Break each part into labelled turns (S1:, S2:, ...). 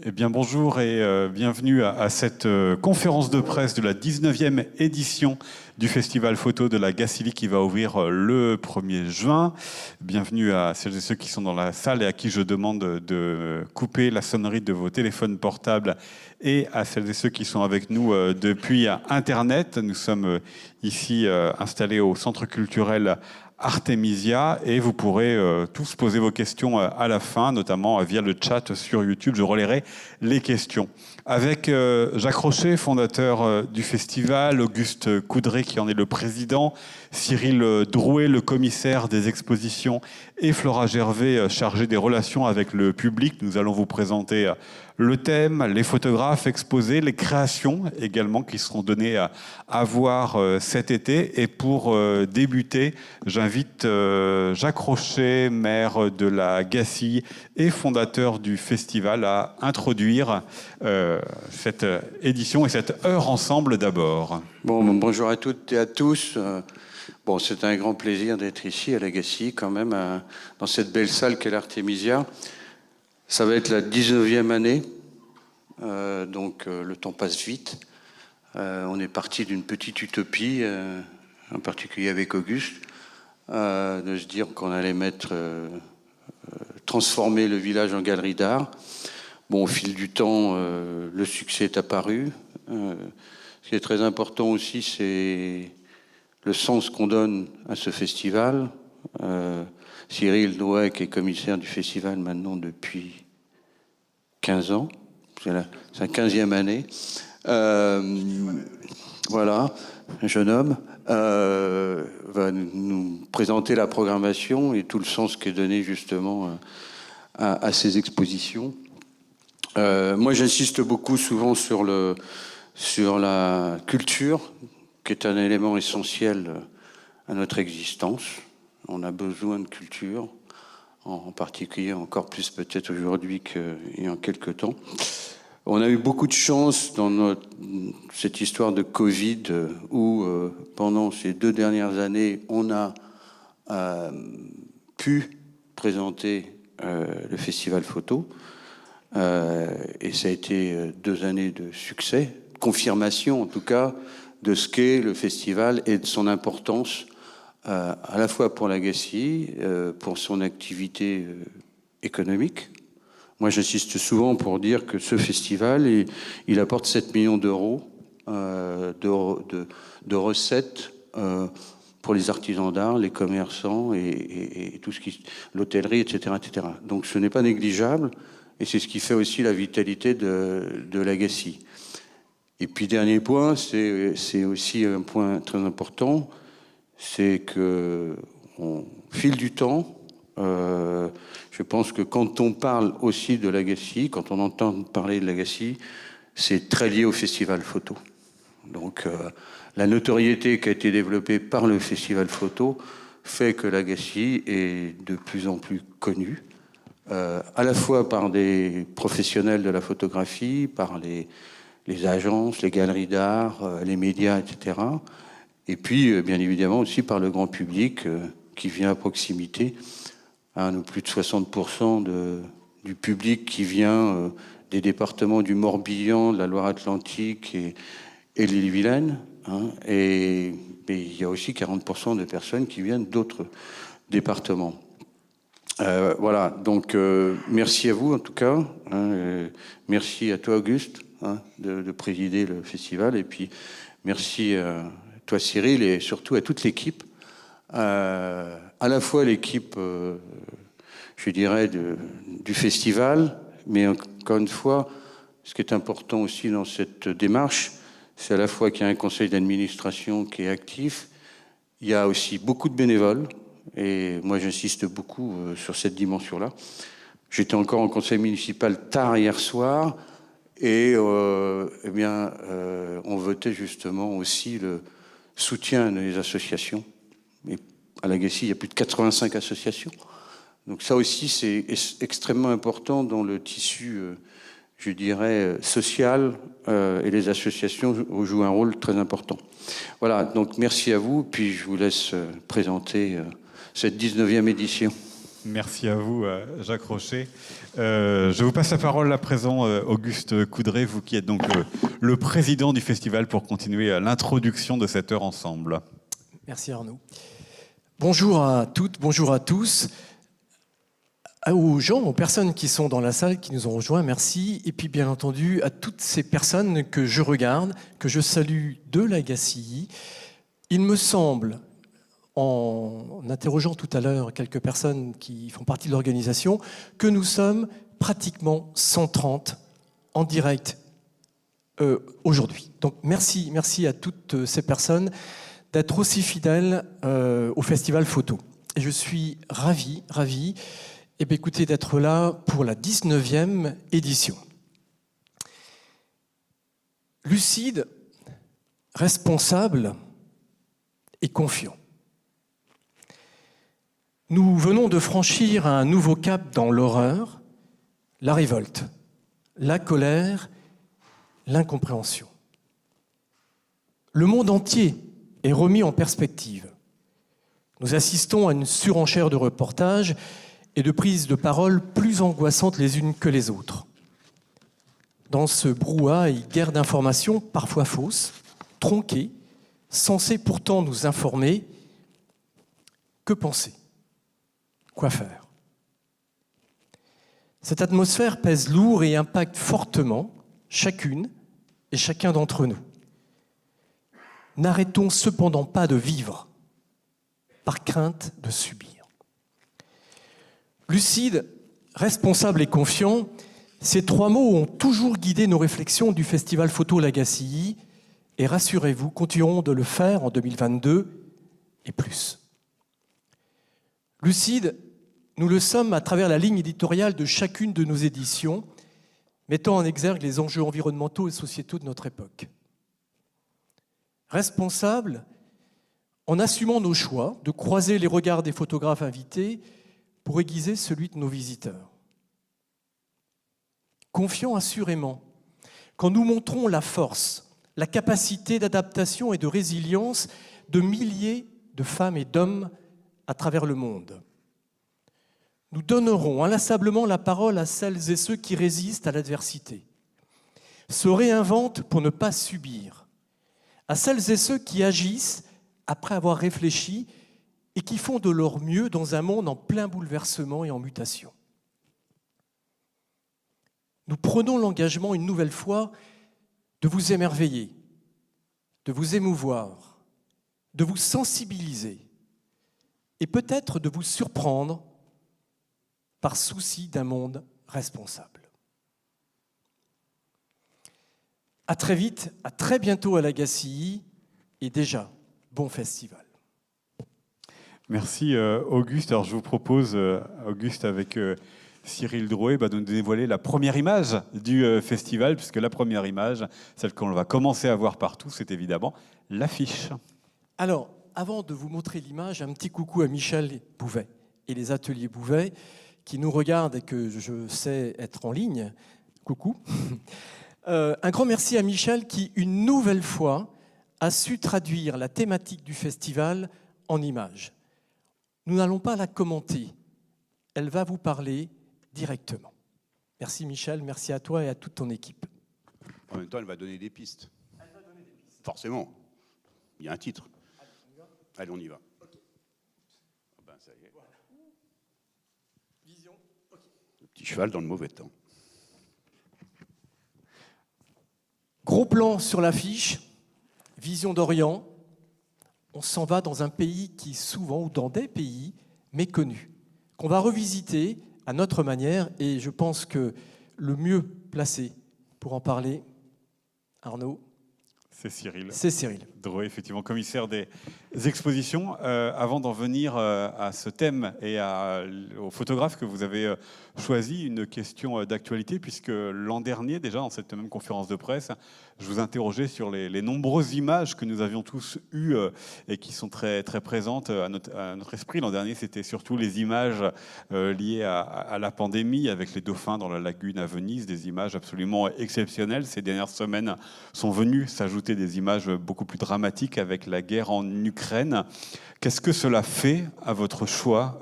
S1: Eh bien bonjour et bienvenue à cette conférence de presse de la 19e édition du Festival Photo de la Gacilly qui va ouvrir le 1er juin. Bienvenue à celles et ceux qui sont dans la salle et à qui je demande de couper la sonnerie de vos téléphones portables et à celles et ceux qui sont avec nous depuis Internet. Nous sommes ici installés au Centre culturel Artemisia et vous pourrez tous poser vos questions à la fin, notamment via le chat sur YouTube. Je relayerai les questions. Avec Jacques Rocher, fondateur du festival, Auguste Coudray qui en est le président, Cyril Drouet, le commissaire des expositions, et Flora Gervais, chargée des relations avec le public. Nous allons vous présenter le thème, les photographes exposés, les créations également qui seront données à voir cet été. Et pour débuter, j'invite Jacques Rocher, maire de la Gacilly et fondateur du festival, à introduire cette édition et cette heure ensemble d'abord.
S2: Bonjour à toutes et à tous. C'est un grand plaisir d'être ici à la Gacilly quand même, dans cette belle salle qu'est l'Artemisia. Ça va être la 19e année, donc le temps passe vite. On est parti d'une petite utopie, en particulier avec Auguste, de se dire qu'on allait transformer le village en galerie d'art. Au fil du temps, le succès est apparu. Ce qui est très important aussi, c'est le sens qu'on donne à ce festival. Cyril Drouet, qui est commissaire du festival maintenant depuis 15 ans, c'est sa 15e année. Voilà, un jeune homme, va nous présenter la programmation et tout le sens qui est donné justement à ces expositions. Moi, j'insiste souvent sur la culture, qui est un élément essentiel à notre existence. On a besoin de culture, en particulier encore plus peut-être aujourd'hui qu'il y a quelques temps. On a eu beaucoup de chance dans cette histoire de Covid où, pendant ces 2 dernières années, on a pu présenter le festival photo. Et ça a été 2 années de succès, confirmation en tout cas de ce qu'est le festival et de son importance à la fois pour la Gacilly, pour son activité économique. Moi, j'insiste souvent pour dire que ce festival, il apporte 7 millions d'euros de recettes pour les artisans d'art, les commerçants et tout ce qui, l'hôtellerie, etc., etc. Donc, ce n'est pas négligeable et c'est ce qui fait aussi la vitalité de la Gacilly. Et puis, dernier point, c'est aussi un point très important, c'est que au fil du temps, je pense que quand on parle aussi de la Gacilly, quand on entend parler de la Gacilly, c'est très lié au festival photo. Donc la notoriété qui a été développée par le festival photo fait que la Gacilly est de plus en plus connue, à la fois par des professionnels de la photographie, par les agences, les galeries d'art, les médias, etc. Et puis, bien évidemment, aussi par le grand public qui vient à proximité. Plus de 60% du public qui vient des départements du Morbihan, de la Loire-Atlantique et de l'Ille-et-Vilaine. Et il y a aussi 40% de personnes qui viennent d'autres départements. Voilà, donc merci à vous en tout cas. Merci à toi Auguste de présider le festival. Et puis merci à toi Cyril et surtout à toute l'équipe. À la fois l'équipe, je dirais, du festival, mais encore une fois, ce qui est important aussi dans cette démarche, c'est à la fois qu'il y a un conseil d'administration qui est actif, il y a aussi beaucoup de bénévoles, et moi j'insiste beaucoup sur cette dimension-là. J'étais encore en conseil municipal tard hier soir, et on votait justement aussi le soutien des associations. Et à la Gacilly, il y a plus de 85 associations. Donc ça aussi, c'est extrêmement important dans le tissu, je dirais, social, et les associations jouent un rôle très important. Voilà, donc merci à vous, puis je vous laisse présenter cette 19e édition.
S1: Merci à vous, Jacques Rocher. Je vous passe la parole à présent, Auguste Coudray, vous qui êtes donc le président du festival, pour continuer l'introduction de cette heure ensemble.
S3: Merci Arnaud. Bonjour à toutes, bonjour à tous. Aux gens, aux personnes qui sont dans la salle, qui nous ont rejoints, merci. Et puis bien entendu à toutes ces personnes que je regarde, que je salue de la GACI. Il me semble, en interrogeant tout à l'heure quelques personnes qui font partie de l'organisation, que nous sommes pratiquement 130 en direct aujourd'hui. Donc merci à toutes ces personnes d'être aussi fidèles au Festival Photo. Et je suis ravi écoutez, d'être là pour la 19e édition. Lucide, responsable et confiant. Nous venons de franchir un nouveau cap dans l'horreur, la révolte, la colère, l'incompréhension. Le monde entier est remis en perspective. Nous assistons à une surenchère de reportages et de prises de parole plus angoissantes les unes que les autres. Dans ce brouhaha et guerre d'informations parfois fausses, tronquées, censées pourtant nous informer, que penser ? Quoi faire ? Cette atmosphère pèse lourd et impacte fortement chacune et chacun d'entre nous. N'arrêtons cependant pas de vivre par crainte de subir. Lucide, responsable et confiant, ces trois mots ont toujours guidé nos réflexions du Festival Photo La GACI et rassurez-vous, continuerons de le faire en 2022 et plus. Lucide, nous le sommes à travers la ligne éditoriale de chacune de nos éditions, mettant en exergue les enjeux environnementaux et sociétaux de notre époque. Responsable, en assumant nos choix de croiser les regards des photographes invités pour aiguiser celui de nos visiteurs. Confiant assurément, quand nous montrons la force, la capacité d'adaptation et de résilience de milliers de femmes et d'hommes à travers le monde. Nous donnerons inlassablement la parole à celles et ceux qui résistent à l'adversité, se réinventent pour ne pas subir, à celles et ceux qui agissent après avoir réfléchi et qui font de leur mieux dans un monde en plein bouleversement et en mutation. Nous prenons l'engagement une nouvelle fois de vous émerveiller, de vous émouvoir, de vous sensibiliser et peut-être de vous surprendre par souci d'un monde responsable. À très vite, à très bientôt à la GACI et déjà, bon festival.
S1: Merci Auguste. Alors je vous propose, Auguste, avec Cyril Drouet, de nous dévoiler la première image du festival, puisque la première image, celle qu'on va commencer à voir partout, c'est évidemment l'affiche.
S3: Alors, avant de vous montrer l'image, un petit coucou à Michel Bouvet et les ateliers Bouvet, qui nous regardent et que je sais être en ligne. Coucou. Un grand merci à Michel qui, une nouvelle fois, a su traduire la thématique du festival en images. Nous n'allons pas la commenter. Elle va vous parler directement. Merci Michel, merci à toi et à toute ton équipe.
S4: En même temps, elle va donner des pistes. Elle va donner des pistes. Forcément. Il y a un titre. Allez, on y va. Okay. Oh ben, ça y est. Voilà. Vision. Okay. Le petit cheval dans le mauvais temps.
S3: Gros plan sur l'affiche. Vision d'Orient. On s'en va dans un pays qui souvent, ou dans des pays méconnus, qu'on va revisiter à notre manière, et je pense que le mieux placé pour en parler, Arnaud,
S1: c'est Cyril.
S3: C'est Cyril
S1: Drouet, effectivement, commissaire des expositions. Avant d'en venir à ce thème et au photographe que vous avez choisi, une question d'actualité, puisque l'an dernier, déjà, dans cette même conférence de presse, je vous interrogeais sur les nombreuses images que nous avions tous eues et qui sont très, très présentes à notre esprit. L'an dernier, c'était surtout les images liées à la pandémie, avec les dauphins dans la lagune à Venise, des images absolument exceptionnelles. Ces dernières semaines sont venues s'ajouter des images beaucoup plus dramatiques dramatique avec la guerre en Ukraine. Qu'est-ce que cela fait à votre choix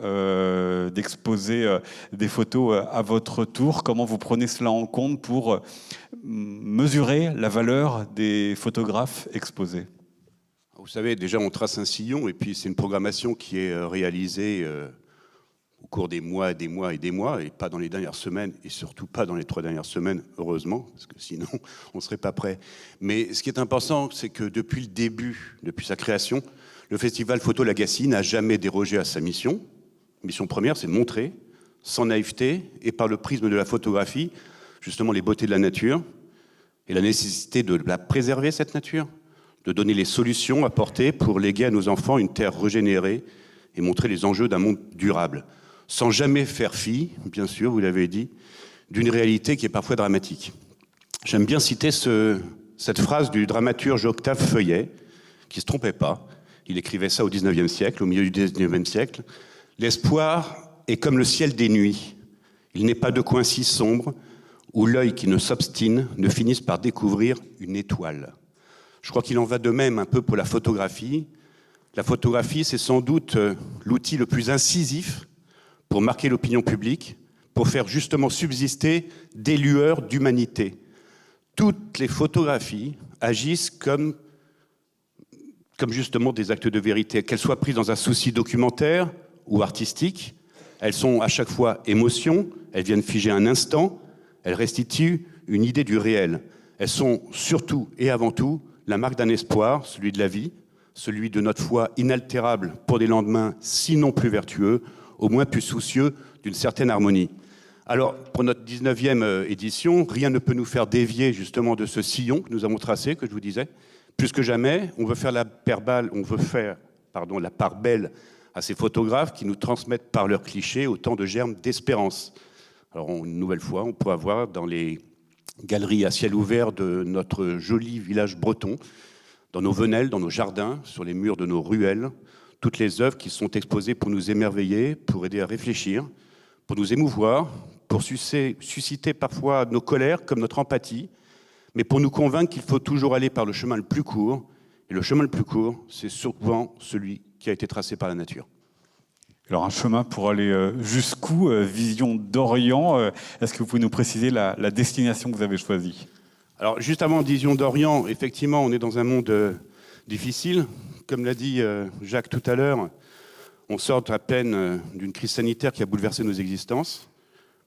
S1: d'exposer des photos à votre tour? Comment vous prenez cela en compte pour mesurer la valeur des photographes exposés?
S4: Vous savez, déjà, on trace un sillon, et puis c'est une programmation qui est réalisée au cours des mois et des mois, et pas dans les dernières semaines, et surtout pas dans les 3 dernières semaines, heureusement, parce que sinon, on ne serait pas prêt. Mais ce qui est important, c'est que depuis le début, depuis sa création, le Festival Photo Lagacé n'a jamais dérogé à sa mission. Mission première, c'est de montrer, sans naïveté, et par le prisme de la photographie, justement les beautés de la nature, et la nécessité de la préserver, cette nature, de donner les solutions apportées pour léguer à nos enfants une terre régénérée et montrer les enjeux d'un monde durable, sans jamais faire fi, bien sûr, vous l'avez dit, d'une réalité qui est parfois dramatique. J'aime bien citer cette phrase du dramaturge Octave Feuillet, qui ne se trompait pas. Il écrivait ça au XIXe siècle, au milieu du XIXe siècle. « L'espoir est comme le ciel des nuits. Il n'est pas de coin si sombre où l'œil qui ne s'obstine ne finisse par découvrir une étoile. » Je crois qu'il en va de même un peu pour la photographie. La photographie, c'est sans doute l'outil le plus incisif pour marquer l'opinion publique, pour faire justement subsister des lueurs d'humanité. Toutes les photographies agissent comme justement des actes de vérité, qu'elles soient prises dans un souci documentaire ou artistique. Elles sont à chaque fois émotion, elles viennent figer un instant, elles restituent une idée du réel. Elles sont surtout et avant tout la marque d'un espoir, celui de la vie, celui de notre foi inaltérable pour des lendemains sinon plus vertueux, au moins plus soucieux d'une certaine harmonie. Alors, pour notre 19e édition, rien ne peut nous faire dévier justement de ce sillon que nous avons tracé, que je vous disais. Plus que jamais, on veut faire la part belle à ces photographes qui nous transmettent par leurs clichés autant de germes d'espérance. Alors, une nouvelle fois, on peut avoir dans les galeries à ciel ouvert de notre joli village breton, dans nos venelles, dans nos jardins, sur les murs de nos ruelles, toutes les œuvres qui sont exposées pour nous émerveiller, pour aider à réfléchir, pour nous émouvoir, pour susciter parfois nos colères comme notre empathie, mais pour nous convaincre qu'il faut toujours aller par le chemin le plus court. Et le chemin le plus court, c'est souvent celui qui a été tracé par la nature.
S1: Alors un chemin pour aller jusqu'où? Vision d'Orient. Est-ce que vous pouvez nous préciser la destination que vous avez choisie?
S4: Alors juste avant Vision d'Orient, effectivement, on est dans un monde difficile. Comme l'a dit Jacques tout à l'heure, on sort à peine d'une crise sanitaire qui a bouleversé nos existences,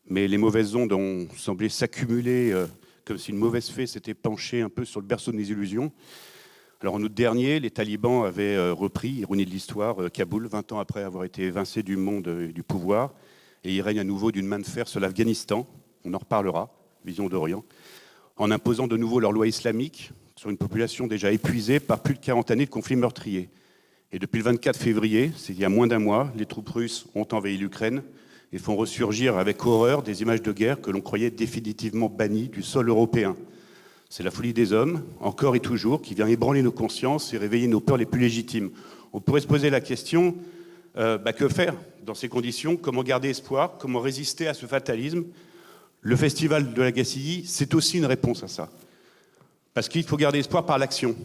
S4: mais les mauvaises ondes ont semblé s'accumuler comme si une mauvaise fée s'était penchée un peu sur le berceau de mes illusions. Alors en août dernier, les talibans avaient repris, ironie de l'histoire, Kaboul, 20 ans après avoir été évincés du monde et du pouvoir, et ils règnent à nouveau d'une main de fer sur l'Afghanistan, on en reparlera, Vision d'Orient, en imposant de nouveau leur loi islamique sur une population déjà épuisée par plus de 40 années de conflits meurtriers. Et depuis le 24 février, c'est il y a moins d'un mois, les troupes russes ont envahi l'Ukraine et font ressurgir avec horreur des images de guerre que l'on croyait définitivement bannies du sol européen. C'est la folie des hommes, encore et toujours, qui vient ébranler nos consciences et réveiller nos peurs les plus légitimes. On pourrait se poser la question, que faire dans ces conditions? Comment garder espoir? Comment résister à ce fatalisme? Le Festival de Lagacilly, c'est aussi une réponse à ça. Parce qu'il faut garder espoir par l'action.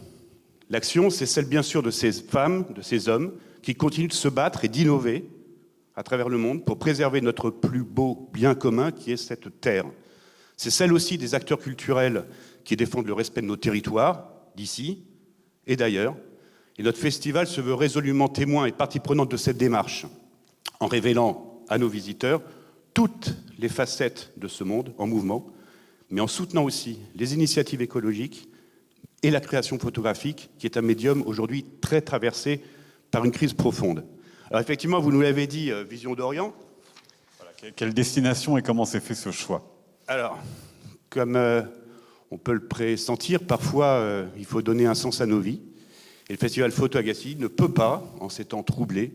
S4: L'action, c'est celle, bien sûr, de ces femmes, de ces hommes, qui continuent de se battre et d'innover à travers le monde pour préserver notre plus beau bien commun, qui est cette terre. C'est celle aussi des acteurs culturels qui défendent le respect de nos territoires, d'ici et d'ailleurs. Et notre festival se veut résolument témoin et partie prenante de cette démarche, en révélant à nos visiteurs toutes les facettes de ce monde en mouvement, mais en soutenant aussi les initiatives écologiques et la création photographique, qui est un médium aujourd'hui très traversé par une crise profonde. Alors effectivement, vous nous l'avez dit, Vision d'Orient.
S1: Voilà, quelle destination et comment s'est fait ce choix?
S4: Alors, comme on peut le pressentir, parfois il faut donner un sens à nos vies. Et le Festival Photo Lagacilly ne peut pas, en ces temps troublés,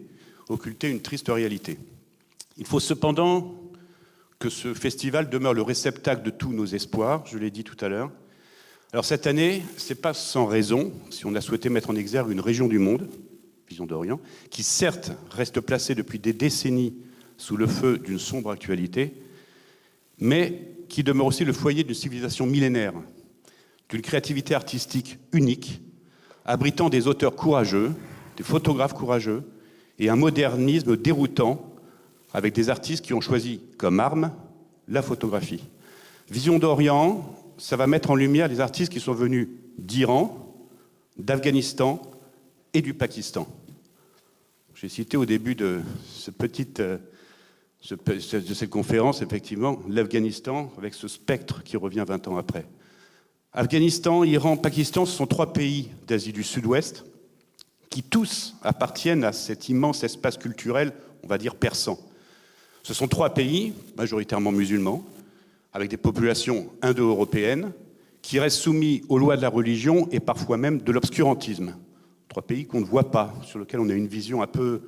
S4: occulter une triste réalité. Il faut cependant que ce festival demeure le réceptacle de tous nos espoirs, je l'ai dit tout à l'heure. Alors cette année, ce n'est pas sans raison, si on a souhaité mettre en exergue une région du monde, Vision d'Orient, qui certes reste placée depuis des décennies sous le feu d'une sombre actualité, mais qui demeure aussi le foyer d'une civilisation millénaire, d'une créativité artistique unique, abritant des auteurs courageux, des photographes courageux, et un modernisme déroutant, avec des artistes qui ont choisi comme arme la photographie. Vision d'Orient, ça va mettre en lumière des artistes qui sont venus d'Iran, d'Afghanistan et du Pakistan. J'ai cité au début de cette conférence, effectivement, l'Afghanistan, avec ce spectre qui revient 20 ans après. Afghanistan, Iran, Pakistan, ce sont 3 pays d'Asie du Sud-Ouest qui tous appartiennent à cet immense espace culturel, on va dire persan. Ce sont 3 pays, majoritairement musulmans, avec des populations indo-européennes, qui restent soumis aux lois de la religion et parfois même de l'obscurantisme. 3 pays qu'on ne voit pas, sur lesquels on a une vision un peu,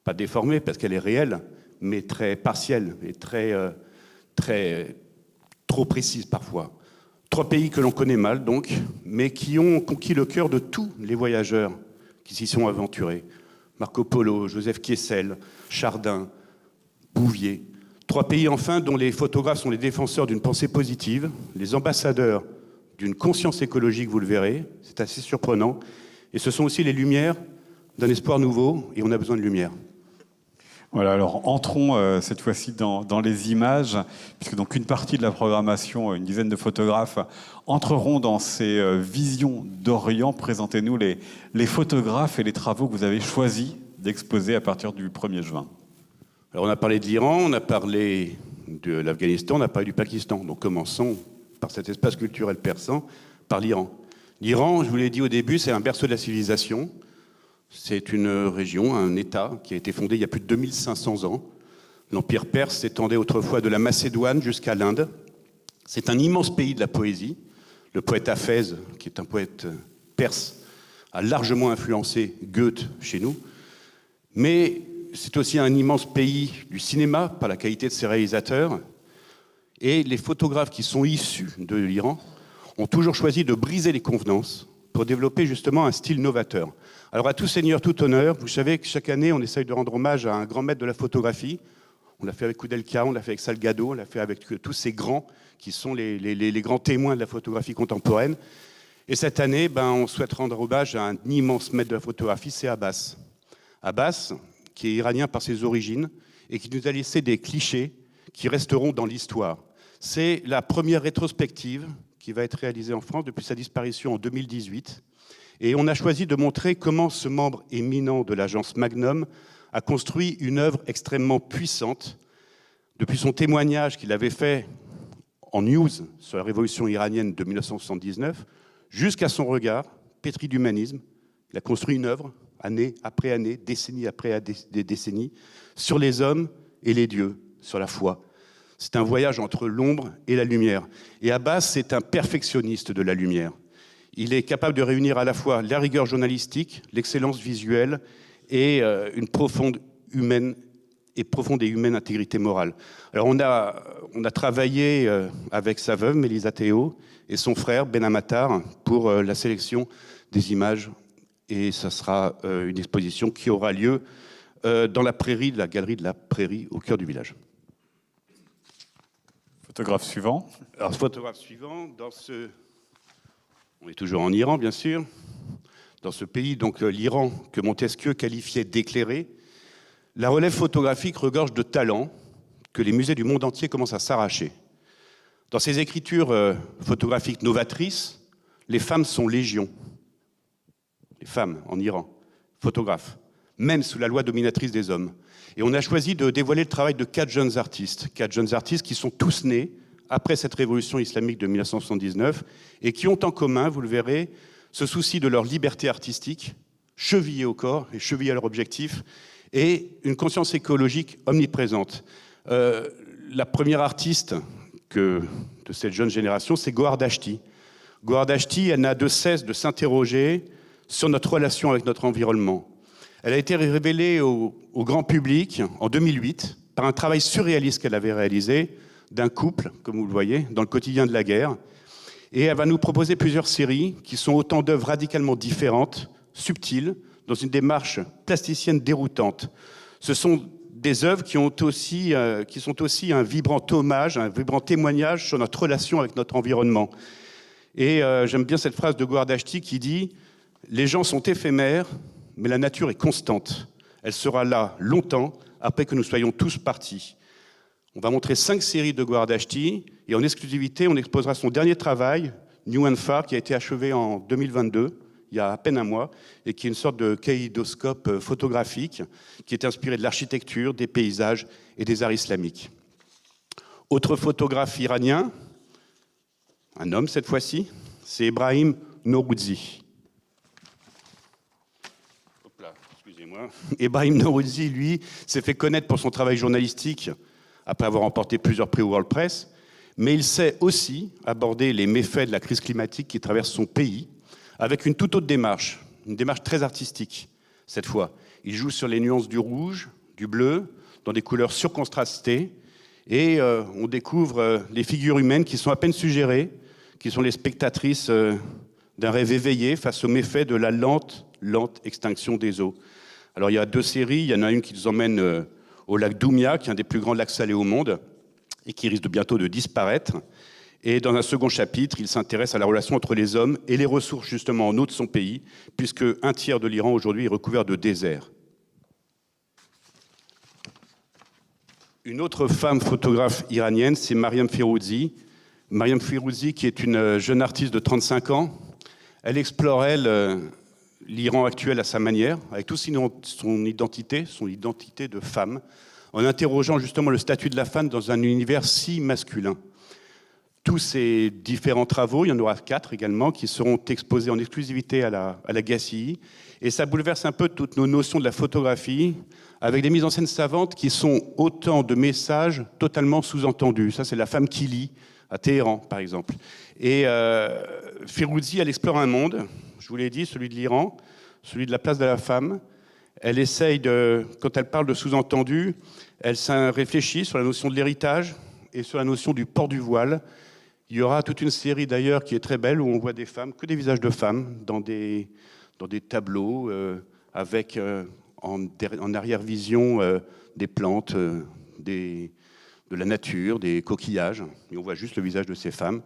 S4: pas déformée parce qu'elle est réelle, mais très partielle et trop précise parfois. 3 pays que l'on connaît mal donc, mais qui ont conquis le cœur de tous les voyageurs qui s'y sont aventurés. Marco Polo, Joseph Kiesel, Chardin, Bouvier. 3 pays enfin dont les photographes sont les défenseurs d'une pensée positive, les ambassadeurs d'une conscience écologique, vous le verrez, c'est assez surprenant. Et ce sont aussi les lumières d'un espoir nouveau, et on a besoin de lumière.
S1: Voilà, alors entrons cette fois-ci dans les images, puisque donc une partie de la programmation, une dizaine de photographes, entreront dans ces visions d'Orient. Présentez-nous les photographes et les travaux que vous avez choisi d'exposer à partir du 1er juin.
S4: Alors on a parlé de l'Iran, on a parlé de l'Afghanistan, on a parlé du Pakistan. Donc commençons par cet espace culturel persan, par l'Iran. L'Iran, je vous l'ai dit au début, c'est un berceau de la civilisation. C'est une région, un État qui a été fondé il y a plus de 2500 ans. L'Empire perse s'étendait autrefois de la Macédoine jusqu'à l'Inde. C'est un immense pays de la poésie. Le poète Hafez, qui est un poète perse, a largement influencé Goethe chez nous. Mais c'est aussi un immense pays du cinéma, par la qualité de ses réalisateurs. Et les photographes qui sont issus de l'Iran ont toujours choisi de briser les convenances pour développer justement un style novateur. Alors à tout seigneur, tout honneur, vous savez que chaque année, on essaye de rendre hommage à un grand maître de la photographie. On l'a fait avec Koudelka, on l'a fait avec Salgado, on l'a fait avec tous ces grands qui sont les grands témoins de la photographie contemporaine. Et cette année, on souhaite rendre hommage à un immense maître de la photographie, c'est Abbas. Abbas, qui est iranien par ses origines et qui nous a laissé des clichés qui resteront dans l'histoire. C'est la première rétrospective qui va être réalisée en France depuis sa disparition en 2018. Et on a choisi de montrer comment ce membre éminent de l'agence Magnum a construit une œuvre extrêmement puissante. Depuis son témoignage qu'il avait fait en news sur la révolution iranienne de 1979, jusqu'à son regard pétri d'humanisme, il a construit une œuvre, année après année, décennie après décennie, sur les hommes et les dieux, sur la foi. C'est un voyage entre l'ombre et la lumière. Et Abbas, c'est un perfectionniste de la lumière. Il est capable de réunir à la fois la rigueur journalistique, l'excellence visuelle et une profonde et humaine intégrité morale. Alors on a travaillé avec sa veuve, Mélisa Théo, et son frère, Ben Amatar, pour la sélection des images. Et ça sera une exposition qui aura lieu dans la prairie, la galerie de la prairie, au cœur du village.
S1: Photographe suivant.
S4: Alors, photographe suivant, on est toujours en Iran, bien sûr. Dans ce pays, donc l'Iran, que Montesquieu qualifiait d'éclairé, la relève photographique regorge de talents que les musées du monde entier commencent à s'arracher. Dans ces écritures photographiques novatrices, les femmes sont légion. Les femmes en Iran, photographes, même sous la loi dominatrice des hommes. Et on a choisi de dévoiler le travail de 4 jeunes artistes qui sont tous nés après cette révolution islamique de 1979 et qui ont en commun, vous le verrez, ce souci de leur liberté artistique, chevillée au corps et chevillée à leur objectif, et une conscience écologique omniprésente. La première artiste de cette jeune génération, c'est Gohar Dashti. Gohar Dashti, elle n'a de cesse de s'interroger sur notre relation avec notre environnement. Elle a été révélée au grand public en 2008 par un travail surréaliste qu'elle avait réalisé d'un couple, comme vous le voyez, dans le quotidien de la guerre. Et elle va nous proposer plusieurs séries qui sont autant d'œuvres radicalement différentes, subtiles, dans une démarche plasticienne déroutante. Ce sont des œuvres qui sont aussi un vibrant hommage, un vibrant témoignage sur notre relation avec notre environnement. Et j'aime bien cette phrase de Gohar Dashti qui dit Les gens sont éphémères, mais la nature est constante. Elle sera là longtemps après que nous soyons tous partis. On va montrer 5 séries de Guardashti et en exclusivité, on exposera son dernier travail, New and Far, qui a été achevé en 2022, il y a à peine un mois, et qui est une sorte de kaléidoscope photographique qui est inspiré de l'architecture, des paysages et des arts islamiques. Autre photographe iranien, un homme cette fois-ci, c'est Ebrahim Norouzi. Excusez-moi. Ebrahim Norouzi, lui, s'est fait connaître pour son travail journalistique après avoir remporté plusieurs prix World Press, mais il sait aussi aborder les méfaits de la crise climatique qui traverse son pays avec une toute autre démarche, une démarche très artistique cette fois. Il joue sur les nuances du rouge, du bleu, dans des couleurs surcontrastées, et on découvre les figures humaines qui sont à peine suggérées, qui sont les spectatrices d'un rêve éveillé face aux méfaits de la lente extinction des eaux. Alors il y a 2 séries, il y en a une qui nous emmène au lac Doumia, qui est un des plus grands lacs salés au monde, et qui risque bientôt de disparaître. Et dans un second chapitre, il s'intéresse à la relation entre les hommes et les ressources justement en eau de son pays, puisque 1/3 de l'Iran aujourd'hui est recouvert de désert. Une autre femme photographe iranienne, c'est Mariam Firouzi. Mariam Firouzi, qui est une jeune artiste de 35 ans. Elle explore, l'Iran actuel à sa manière, avec toute son identité de femme, en interrogeant justement le statut de la femme dans un univers si masculin. Tous ces différents travaux, il y en aura 4 également, qui seront exposés en exclusivité à la GACI. Et ça bouleverse un peu toutes nos notions de la photographie, avec des mises en scène savantes qui sont autant de messages totalement sous-entendus. Ça, c'est la femme qui lit, à Téhéran, par exemple. Et Firouzi, elle explore un monde, je vous l'ai dit, celui de l'Iran, celui de la place de la femme. Elle essaye quand elle parle de sous-entendu, elle réfléchit sur la notion de l'héritage et sur la notion du port du voile. Il y aura toute une série d'ailleurs qui est très belle où on voit des femmes, que des visages de femmes, dans des tableaux avec en arrière-vision des plantes, de la nature, des coquillages. Et on voit juste le visage de ces femmes.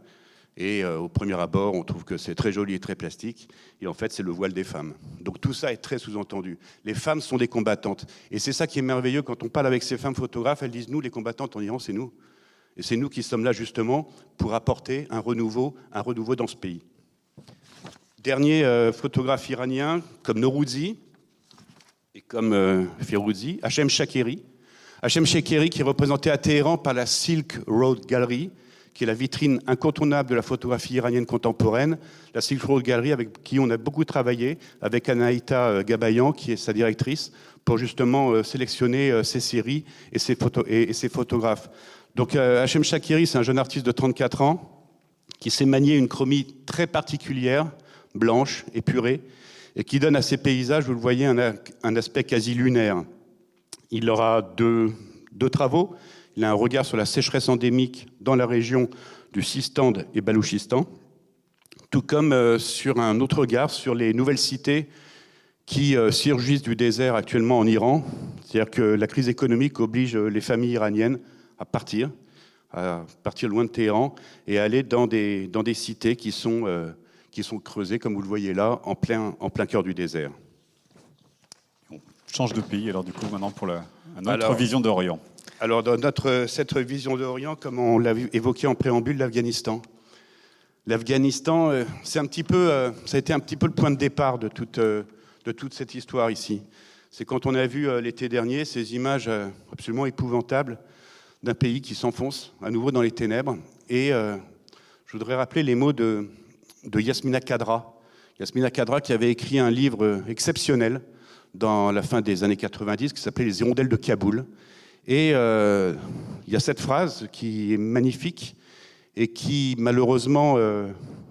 S4: Et au premier abord, on trouve que c'est très joli et très plastique. Et en fait, c'est le voile des femmes. Donc tout ça est très sous-entendu. Les femmes sont des combattantes. Et c'est ça qui est merveilleux quand on parle avec ces femmes photographes. Elles disent, nous, les combattantes en Iran, c'est nous. Et c'est nous qui sommes là justement pour apporter un renouveau dans ce pays. Dernier photographe iranien, comme Norouzi et comme Firouzi, Hachem Shakeri. Hachem Shakeri qui est représenté à Téhéran par la Silk Road Gallery, qui est la vitrine incontournable de la photographie iranienne contemporaine. La Silk Road Gallery avec qui on a beaucoup travaillé, avec Anaïta Gabayan, qui est sa directrice, pour justement sélectionner ses séries et ses photographes. Donc Hachem Shakeri, c'est un jeune artiste de 34 ans qui sait manier une chromie très particulière, blanche, épurée, et qui donne à ses paysages, vous le voyez, un aspect quasi lunaire. Il aura deux travaux. Il a un regard sur la sécheresse endémique dans la région du Sistan et Balouchistan, tout comme sur un autre regard sur les nouvelles cités qui surgissent du désert actuellement en Iran. C'est-à-dire que la crise économique oblige les familles iraniennes à partir loin de Téhéran et à aller dans des cités qui sont creusées, comme vous le voyez là, en plein cœur du désert.
S1: On change de pays, alors du coup, maintenant pour notre vision d'Orient.
S4: Alors, dans cette vision d'Orient, comme on l'a évoqué en préambule, l'Afghanistan. L'Afghanistan, ça a été un petit peu le point de départ de toute cette histoire ici. C'est quand on a vu l'été dernier ces images absolument épouvantables d'un pays qui s'enfonce à nouveau dans les ténèbres. Et je voudrais rappeler les mots de Yasmina Khadra. Yasmina Khadra qui avait écrit un livre exceptionnel dans la fin des années 90 qui s'appelait « Les hirondelles de Kaboul ». Et il y a cette phrase qui est magnifique et qui, malheureusement,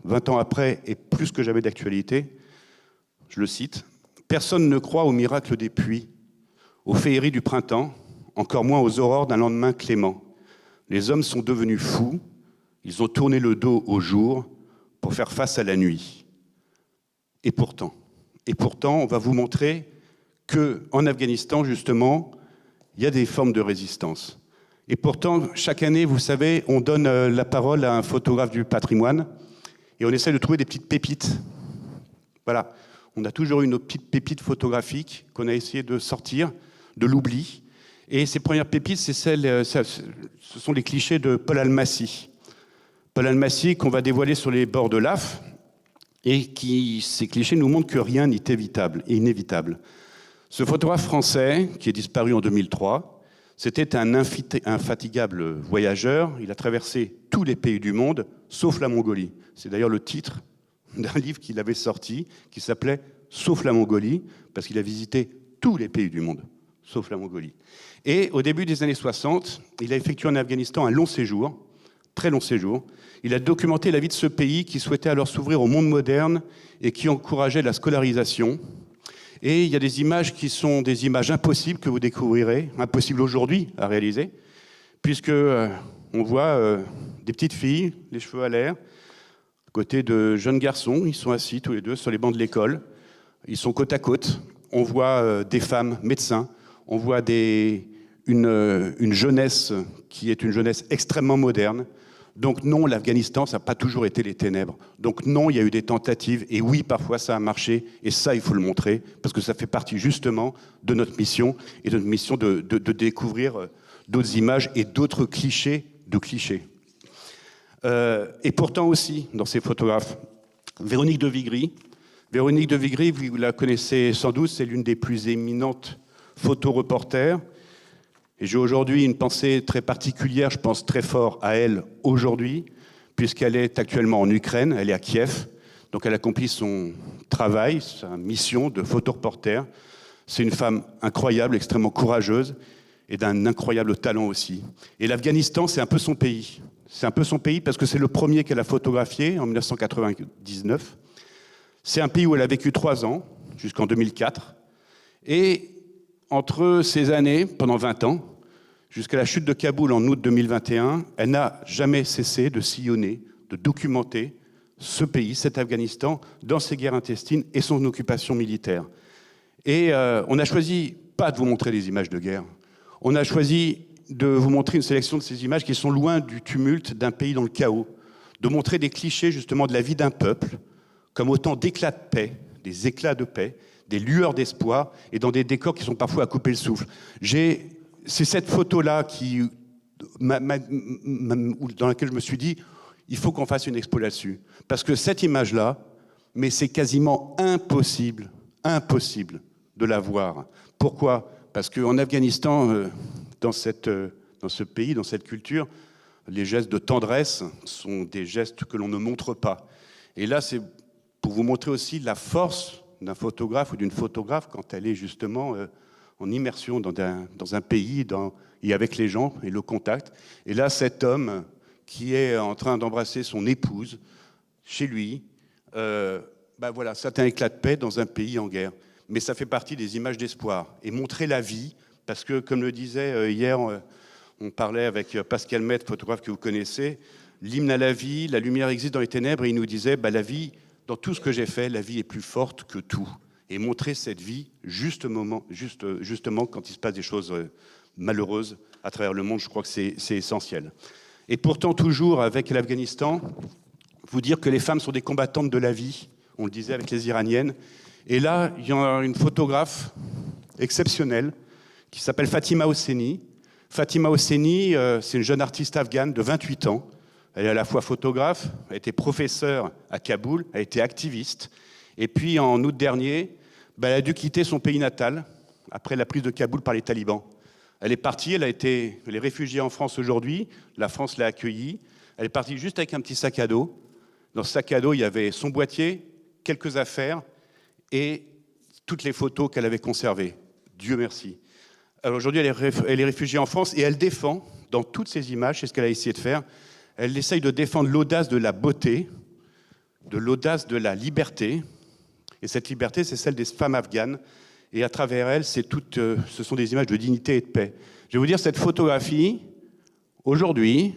S4: 20 ans après, est plus que jamais d'actualité. Je le cite. « Personne ne croit au miracle des pluies, aux féeries du printemps, encore moins aux aurores d'un lendemain clément. Les hommes sont devenus fous, ils ont tourné le dos au jour pour faire face à la nuit. Et pourtant, on va vous montrer qu'en Afghanistan, justement, il y a des formes de résistance. Et pourtant, chaque année, vous savez, on donne la parole à un photographe du patrimoine et on essaie de trouver des petites pépites. Voilà. On a toujours eu nos petites pépites photographiques qu'on a essayé de sortir de l'oubli. Et ces premières pépites, ce sont les clichés de Paul Almasy. Paul Almasy qu'on va dévoiler sur les bords de l'AF, et ces clichés nous montrent que rien n'est inévitable. Ce photographe français, qui est disparu en 2003, c'était un infatigable voyageur. Il a traversé tous les pays du monde, sauf la Mongolie. C'est d'ailleurs le titre d'un livre qu'il avait sorti, qui s'appelait « Sauf la Mongolie », parce qu'il a visité tous les pays du monde, sauf la Mongolie. Et au début des années 60, il a effectué en Afghanistan un long séjour, très long séjour. Il a documenté la vie de ce pays qui souhaitait alors s'ouvrir au monde moderne et qui encourageait la scolarisation. Et il y a des images qui sont des images impossibles que vous découvrirez, impossibles aujourd'hui à réaliser, puisque on voit des petites filles, les cheveux à l'air, à côté de jeunes garçons. Ils sont assis tous les deux sur les bancs de l'école. Ils sont côte à côte. On voit des femmes médecins. On voit une jeunesse qui est une jeunesse extrêmement moderne. Donc non, l'Afghanistan, ça n'a pas toujours été les ténèbres. Donc non, il y a eu des tentatives, et oui, parfois ça a marché, et ça, il faut le montrer, parce que ça fait partie justement de notre mission, et de notre mission de découvrir d'autres images et d'autres clichés de clichés. Et pourtant aussi, dans ces photographes, Véronique de Vigry. Véronique de Vigry, vous la connaissez sans doute, c'est l'une des plus éminentes photoreporters. Et j'ai aujourd'hui une pensée très particulière, je pense très fort à elle aujourd'hui, puisqu'elle est actuellement en Ukraine, elle est à Kiev. Donc elle accomplit son travail, sa mission de photoreporter. C'est une femme incroyable, extrêmement courageuse et d'un incroyable talent aussi. Et l'Afghanistan, c'est un peu son pays. C'est un peu son pays parce que c'est le premier qu'elle a photographié en 1999. C'est un pays où elle a vécu 3 ans, jusqu'en 2004. Et entre ces années, pendant 20 ans, jusqu'à la chute de Kaboul en août 2021, elle n'a jamais cessé de sillonner, de documenter ce pays, cet Afghanistan, dans ses guerres intestines et son occupation militaire. Et on a choisi pas de vous montrer des images de guerre. On a choisi de vous montrer une sélection de ces images qui sont loin du tumulte d'un pays dans le chaos, de montrer des clichés justement de la vie d'un peuple, comme autant d'éclats de paix, des éclats de paix, des lueurs d'espoir, et dans des décors qui sont parfois à couper le souffle. C'est cette photo-là dans laquelle je me suis dit, il faut qu'on fasse une expo là-dessus. Parce que cette image-là, mais c'est quasiment impossible de la voir. Pourquoi ? Parce qu'en Afghanistan, dans ce pays, dans cette culture, les gestes de tendresse sont des gestes que l'on ne montre pas. Et là, c'est pour vous montrer aussi la force d'un photographe ou d'une photographe quand elle est justement en immersion dans un pays et avec les gens et le contact. Et là, cet homme qui est en train d'embrasser son épouse chez lui, voilà, c'est un éclat de paix dans un pays en guerre. Mais ça fait partie des images d'espoir. Et montrer la vie, parce que, comme le disait hier, on parlait avec Pascal Maître, photographe que vous connaissez, l'hymne à la vie, la lumière existe dans les ténèbres, et il nous disait, la vie, dans tout ce que j'ai fait, la vie est plus forte que tout. Et montrer cette vie justement quand il se passe des choses malheureuses à travers le monde, je crois que c'est essentiel. Et pourtant, toujours avec l'Afghanistan, vous dire que les femmes sont des combattantes de la vie, on le disait avec les Iraniennes. Et là, il y a une photographe exceptionnelle qui s'appelle Fatima Hosseini. Fatima Hosseini, c'est une jeune artiste afghane de 28 ans. Elle est à la fois photographe, elle a été professeure à Kaboul, elle a été activiste. Et puis, en août dernier, elle a dû quitter son pays natal après la prise de Kaboul par les talibans. Elle est partie, elle est réfugiée en France aujourd'hui. La France l'a accueillie. Elle est partie juste avec un petit sac à dos. Dans ce sac à dos, il y avait son boîtier, quelques affaires et toutes les photos qu'elle avait conservées. Dieu merci. Alors aujourd'hui, elle est réfugiée en France et elle défend, dans toutes ces images, c'est ce qu'elle a essayé de faire, elle essaye de défendre l'audace de la beauté, de l'audace de la liberté. Et cette liberté, c'est celle des femmes afghanes. Et à travers elle, ce sont des images de dignité et de paix. Je vais vous dire, cette photographie, aujourd'hui,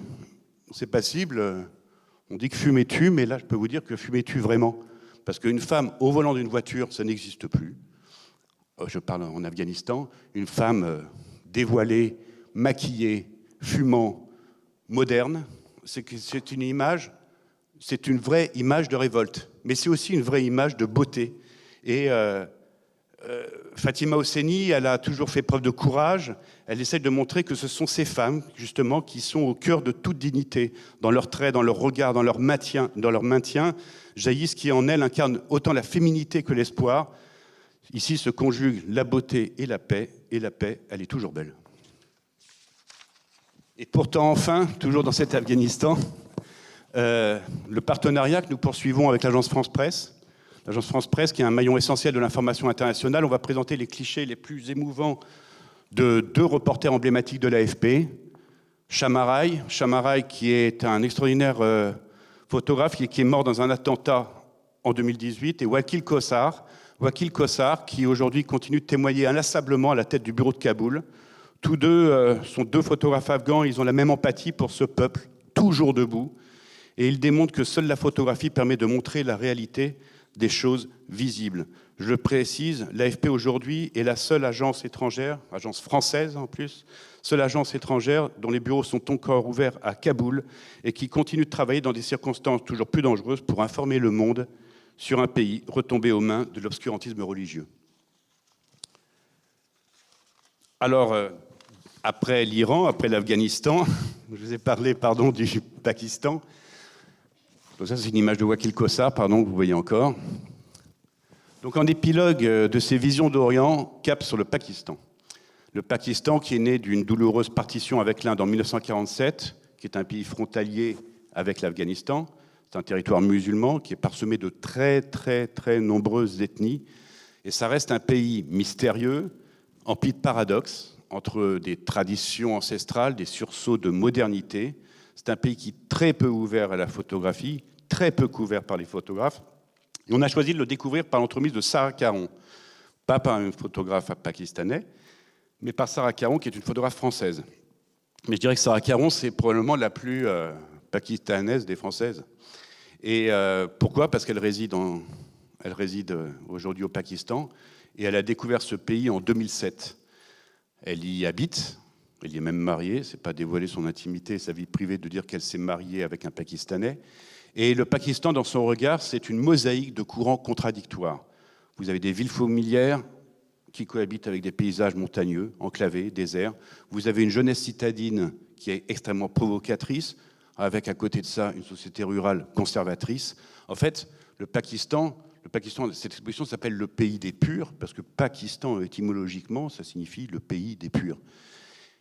S4: c'est passible, on dit que fumer tue, mais là, je peux vous dire que fumer tue vraiment. Parce qu'une femme au volant d'une voiture, ça n'existe plus. Je parle en Afghanistan. Une femme dévoilée, maquillée, fumant, moderne, c'est une image, c'est une vraie image de révolte. Mais c'est aussi une vraie image de beauté. Et Fatima Hosseini, elle a toujours fait preuve de courage. Elle essaie de montrer que ce sont ces femmes, justement, qui sont au cœur de toute dignité, dans leurs traits, dans leur regard, dans leur maintien, jaillit ce qui en elles incarne autant la féminité que l'espoir. Ici se conjuguent la beauté et la paix, elle est toujours belle. Et pourtant, enfin, toujours dans cet Afghanistan, le partenariat que nous poursuivons avec l'agence France Presse, l'agence France Presse qui est un maillon essentiel de l'information internationale, on va présenter les clichés les plus émouvants de 2 reporters emblématiques de l'AFP, Chamarai qui est un extraordinaire photographe qui est mort dans un attentat en 2018, et Wakil Kossar qui aujourd'hui continue de témoigner inlassablement à la tête du bureau de Kaboul. Tous deux sont 2 photographes afghans, ils ont la même empathie pour ce peuple, toujours debout, et ils démontrent que seule la photographie permet de montrer la réalité des choses visibles. Je le précise, l'AFP aujourd'hui est la seule agence étrangère, agence française en plus, seule agence étrangère dont les bureaux sont encore ouverts à Kaboul et qui continue de travailler dans des circonstances toujours plus dangereuses pour informer le monde sur un pays retombé aux mains de l'obscurantisme religieux. Alors, après l'Iran, après l'Afghanistan, je vous ai parlé, du Pakistan. Donc ça, c'est une image de Wakil Kossar, que vous voyez encore. Donc en épilogue de ces visions d'Orient, cap sur le Pakistan. Le Pakistan qui est né d'une douloureuse partition avec l'Inde en 1947, qui est un pays frontalier avec l'Afghanistan. C'est un territoire musulman qui est parsemé de très, très, très nombreuses ethnies. Et ça reste un pays mystérieux, empli de paradoxes, entre des traditions ancestrales, des sursauts de modernité. C'est un pays qui est très peu ouvert à la photographie, très peu couvert par les photographes. Et on a choisi de le découvrir par l'entremise de Sarah Caron, pas par un photographe pakistanais, mais par Sarah Caron, qui est une photographe française. Mais je dirais que Sarah Caron, c'est probablement la plus pakistanaise des Françaises. Et pourquoi ? Parce qu'elle réside aujourd'hui au Pakistan, et elle a découvert ce pays en 2007. Elle y habite. Elle y est même mariée, c'est pas dévoiler son intimité, sa vie privée de dire qu'elle s'est mariée avec un Pakistanais. Et le Pakistan, dans son regard, c'est une mosaïque de courants contradictoires. Vous avez des villes familières qui cohabitent avec des paysages montagneux, enclavés, déserts. Vous avez une jeunesse citadine qui est extrêmement provocatrice, avec à côté de ça une société rurale conservatrice. En fait, le Pakistan, cette exposition s'appelle le pays des purs, parce que Pakistan, étymologiquement, ça signifie le pays des purs.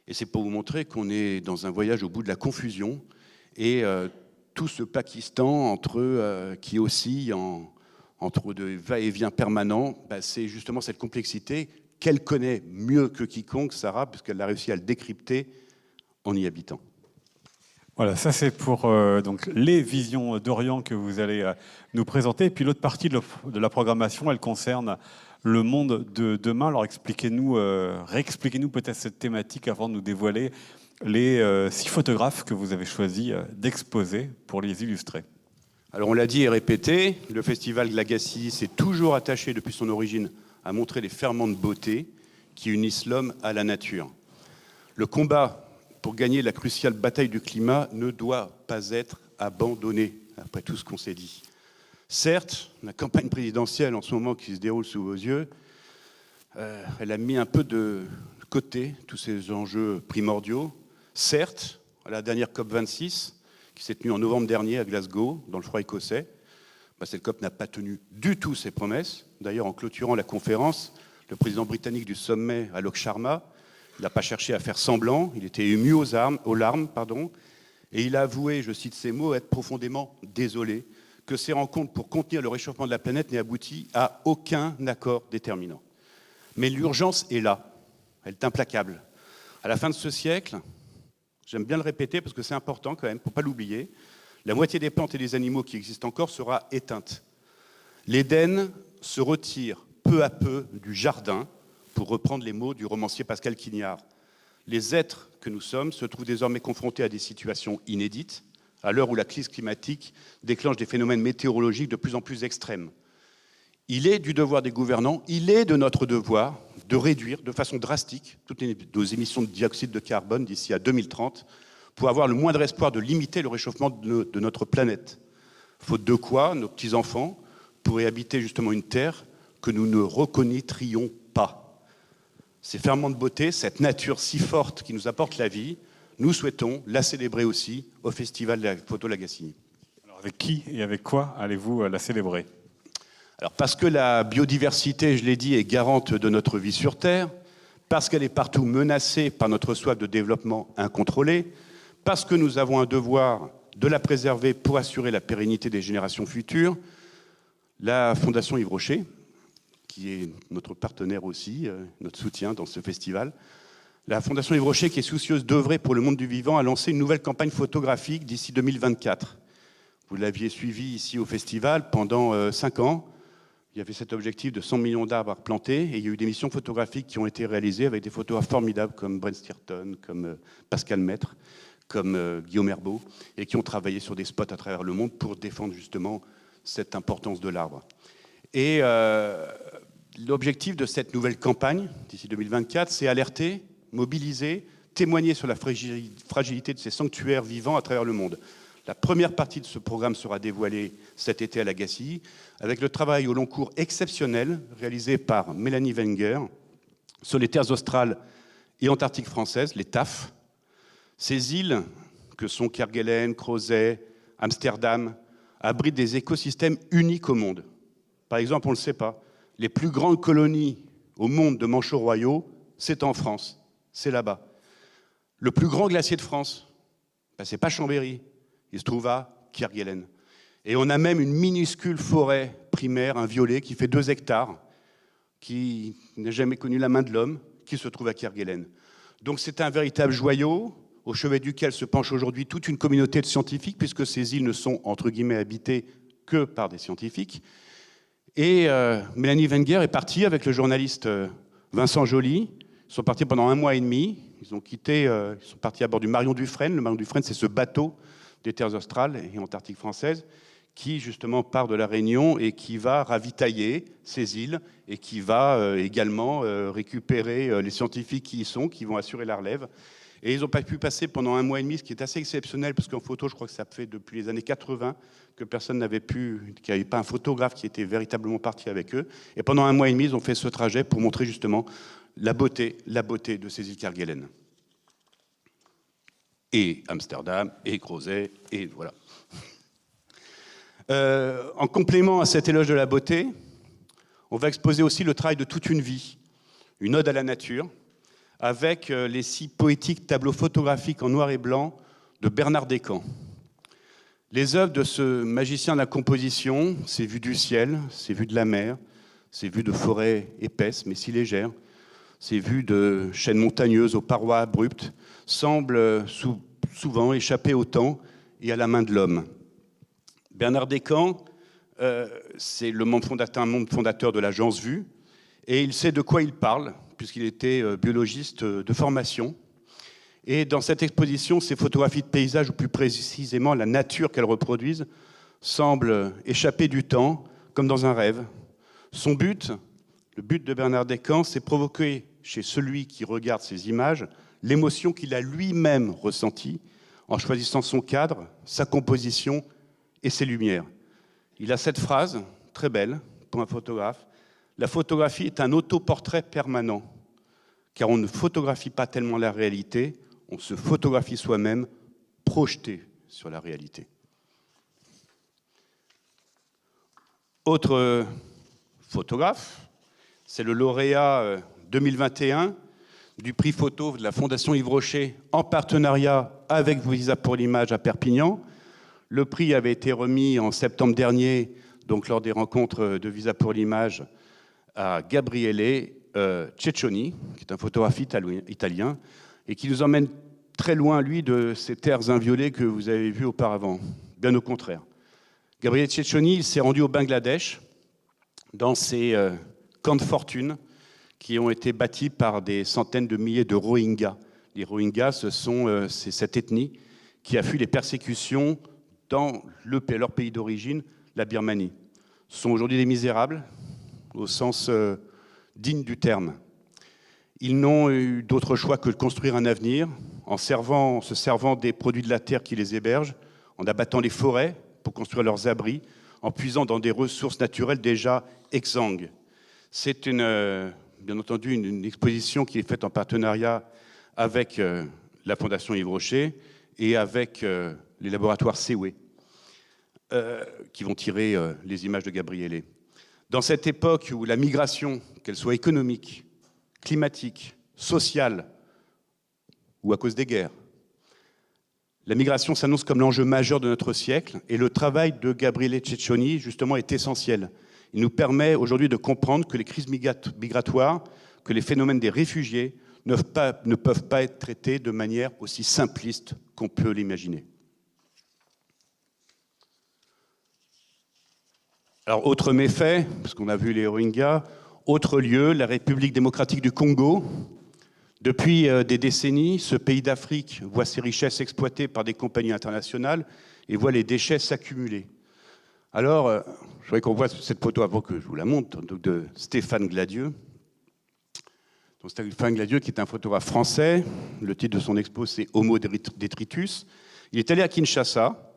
S4: Et c'est pour vous montrer qu'on est dans un voyage au bout de la confusion. Et tout ce Pakistan qui oscille entre de va-et-vient permanents, c'est justement cette complexité qu'elle connaît mieux que quiconque, Sarah, parce qu'elle a réussi à le décrypter en y habitant.
S1: Voilà, ça c'est pour donc les visions d'Orient que vous allez nous présenter. Et puis l'autre partie de la programmation, elle concerne le monde de demain. Alors réexpliquez-nous peut-être cette thématique avant de nous dévoiler les 6 photographes que vous avez choisi d'exposer pour les illustrer.
S4: Alors on l'a dit et répété, le festival de la Gacilly s'est toujours attaché depuis son origine à montrer les ferments de beauté qui unissent l'homme à la nature. Le combat pour gagner la cruciale bataille du climat ne doit pas être abandonné, après tout ce qu'on s'est dit. Certes, la campagne présidentielle en ce moment qui se déroule sous vos yeux, elle a mis un peu de côté tous ces enjeux primordiaux. Certes, à la dernière COP26, qui s'est tenue en novembre dernier à Glasgow, dans le froid écossais, cette COP n'a pas tenu du tout ses promesses. D'ailleurs, en clôturant la conférence, le président britannique du sommet, Alok Sharma, il n'a pas cherché à faire semblant, il était ému aux larmes, et il a avoué, je cite ces mots, être profondément désolé que ces rencontres pour contenir le réchauffement de la planète n'aient abouti à aucun accord déterminant. Mais l'urgence est là, elle est implacable. À la fin de ce siècle, j'aime bien le répéter parce que c'est important quand même, pour ne pas l'oublier, la moitié des plantes et des animaux qui existent encore sera éteinte. L'Éden se retire peu à peu du jardin, pour reprendre les mots du romancier Pascal Quignard. Les êtres que nous sommes se trouvent désormais confrontés à des situations inédites, à l'heure où la crise climatique déclenche des phénomènes météorologiques de plus en plus extrêmes. Il est du devoir des gouvernants, il est de notre devoir de réduire de façon drastique toutes nos émissions de dioxyde de carbone d'ici à 2030 pour avoir le moindre espoir de limiter le réchauffement de notre planète. Faute de quoi, nos petits-enfants pourraient habiter justement une Terre que nous ne reconnaîtrions pas. Ces ferments de beauté, cette nature si forte qui nous apporte la vie, nous souhaitons la célébrer aussi au Festival de la photo La Gacilly.
S1: Alors avec qui et avec quoi allez-vous la célébrer?
S4: Alors parce que la biodiversité, je l'ai dit, est garante de notre vie sur Terre, parce qu'elle est partout menacée par notre soif de développement incontrôlé, parce que nous avons un devoir de la préserver pour assurer la pérennité des générations futures, la Fondation Yves Rocher, qui est notre partenaire aussi, notre soutien dans ce festival, la Fondation Yves Rocher, qui est soucieuse d'œuvrer pour le monde du vivant, a lancé une nouvelle campagne photographique d'ici 2024. Vous l'aviez suivi ici au festival pendant 5 ans. Il y avait cet objectif de 100 millions d'arbres à replanter, et il y a eu des missions photographiques qui ont été réalisées avec des photographes formidables comme Brent Stearton, comme Pascal Maître, comme Guillaume Herbeau, et qui ont travaillé sur des spots à travers le monde pour défendre justement cette importance de l'arbre. Et l'objectif de cette nouvelle campagne, d'ici 2024, c'est alerter, mobiliser, témoigner sur la fragilité de ces sanctuaires vivants à travers le monde. La première partie de ce programme sera dévoilée cet été à la Gacilly, avec le travail au long cours exceptionnel réalisé par Mélanie Wenger sur les terres australes et antarctiques françaises, les TAF. Ces îles, que sont Kerguelen, Crozet, Amsterdam, abritent des écosystèmes uniques au monde. Par exemple, on ne le sait pas, les plus grandes colonies au monde de manchots royaux, c'est en France, c'est là-bas. Le plus grand glacier de France, ben, c'est pas Chambéry, il se trouve à Kerguelen. Et on a même une minuscule forêt primaire, un violet, qui fait 2 hectares, qui n'a jamais connu la main de l'homme, qui se trouve à Kerguelen. Donc c'est un véritable joyau, au chevet duquel se penche aujourd'hui toute une communauté de scientifiques, puisque ces îles ne sont, entre guillemets, habitées que par des scientifiques. Et Mélanie Wenger est partie avec le journaliste Vincent Joly. Ils sont partis pendant 1 mois et demi. Ils sont partis à bord du Marion Dufresne. Le Marion Dufresne, c'est ce bateau des terres australes et antarctiques françaises qui, justement, part de la Réunion et qui va ravitailler ces îles et qui va également récupérer les scientifiques qui y sont, qui vont assurer la relève. Et ils n'ont pas pu passer pendant 1 mois et demi, ce qui est assez exceptionnel, parce qu'en photo, je crois que ça fait depuis les années 80 que personne n'avait pu, qu'il n'y avait pas un photographe qui était véritablement parti avec eux. Et pendant 1 mois et demi, ils ont fait ce trajet pour montrer justement la beauté de ces îles Kerguelen. Et Amsterdam, et Crozet, et voilà. En complément à cet éloge de la beauté, on va exposer aussi le travail de toute une vie, une ode à la nature, avec les 6 poétiques tableaux photographiques en noir et blanc de Bernard Descamps. Les œuvres de ce magicien de la composition, c'est vu du ciel, c'est vu de la mer, c'est vu de forêts épaisses mais si légères, c'est vu de chaînes montagneuses aux parois abruptes, semblent souvent échapper au temps et à la main de l'homme. Bernard Descamps, c'est un membre fondateur de l'agence Vue, et il sait de quoi il parle, puisqu'il était biologiste de formation. Et dans cette exposition, ces photographies de paysages, ou plus précisément la nature qu'elles reproduisent, semblent échapper du temps, comme dans un rêve. Son but, le but de Bernard Descamps, c'est provoquer chez celui qui regarde ces images l'émotion qu'il a lui-même ressentie en choisissant son cadre, sa composition et ses lumières. Il a cette phrase, très belle pour un photographe: la photographie est un autoportrait permanent, car on ne photographie pas tellement la réalité, on se photographie soi-même, projeté sur la réalité. Autre photographe, c'est le lauréat 2021 du prix photo de la Fondation Yves Rocher en partenariat avec Visa pour l'image à Perpignan. Le prix avait été remis en septembre dernier, donc lors des rencontres de Visa pour l'image, à Gabriele Ceccioni, qui est un photographe italien, et qui nous emmène très loin, lui, de ces terres inviolées que vous avez vues auparavant. Bien au contraire. Gabriele Ceccioni, il s'est rendu au Bangladesh, dans ces camps de fortune qui ont été bâtis par des centaines de milliers de Rohingyas. Les Rohingyas, c'est cette ethnie qui a fui les persécutions dans leur pays d'origine, la Birmanie. Ce sont aujourd'hui des misérables, au sens digne du terme. Ils n'ont eu d'autre choix que de construire un avenir en se servant des produits de la terre qui les hébergent, en abattant les forêts pour construire leurs abris, en puisant dans des ressources naturelles déjà exsangues. C'est bien entendu une exposition qui est faite en partenariat avec la Fondation Yves Rocher et avec les laboratoires CEWE, qui vont tirer les images de Gabriele. Dans cette époque où la migration, qu'elle soit économique, climatique, sociale ou à cause des guerres, la migration s'annonce comme l'enjeu majeur de notre siècle et le travail de Gabriele Ceccioni, justement, est essentiel. Il nous permet aujourd'hui de comprendre que les crises migratoires, que les phénomènes des réfugiés ne peuvent pas être traités de manière aussi simpliste qu'on peut l'imaginer. Alors, autre méfait, parce qu'on a vu les Rohingyas, autre lieu, la République démocratique du Congo. Depuis des décennies, ce pays d'Afrique voit ses richesses exploitées par des compagnies internationales et voit les déchets s'accumuler. Alors, je voudrais qu'on voit cette photo avant que je vous la montre, donc de Stéphane Gladieux. Donc, Stéphane Gladieux, qui est un photographe français. Le titre de son expo, c'est Homo Detritus. Il est allé à Kinshasa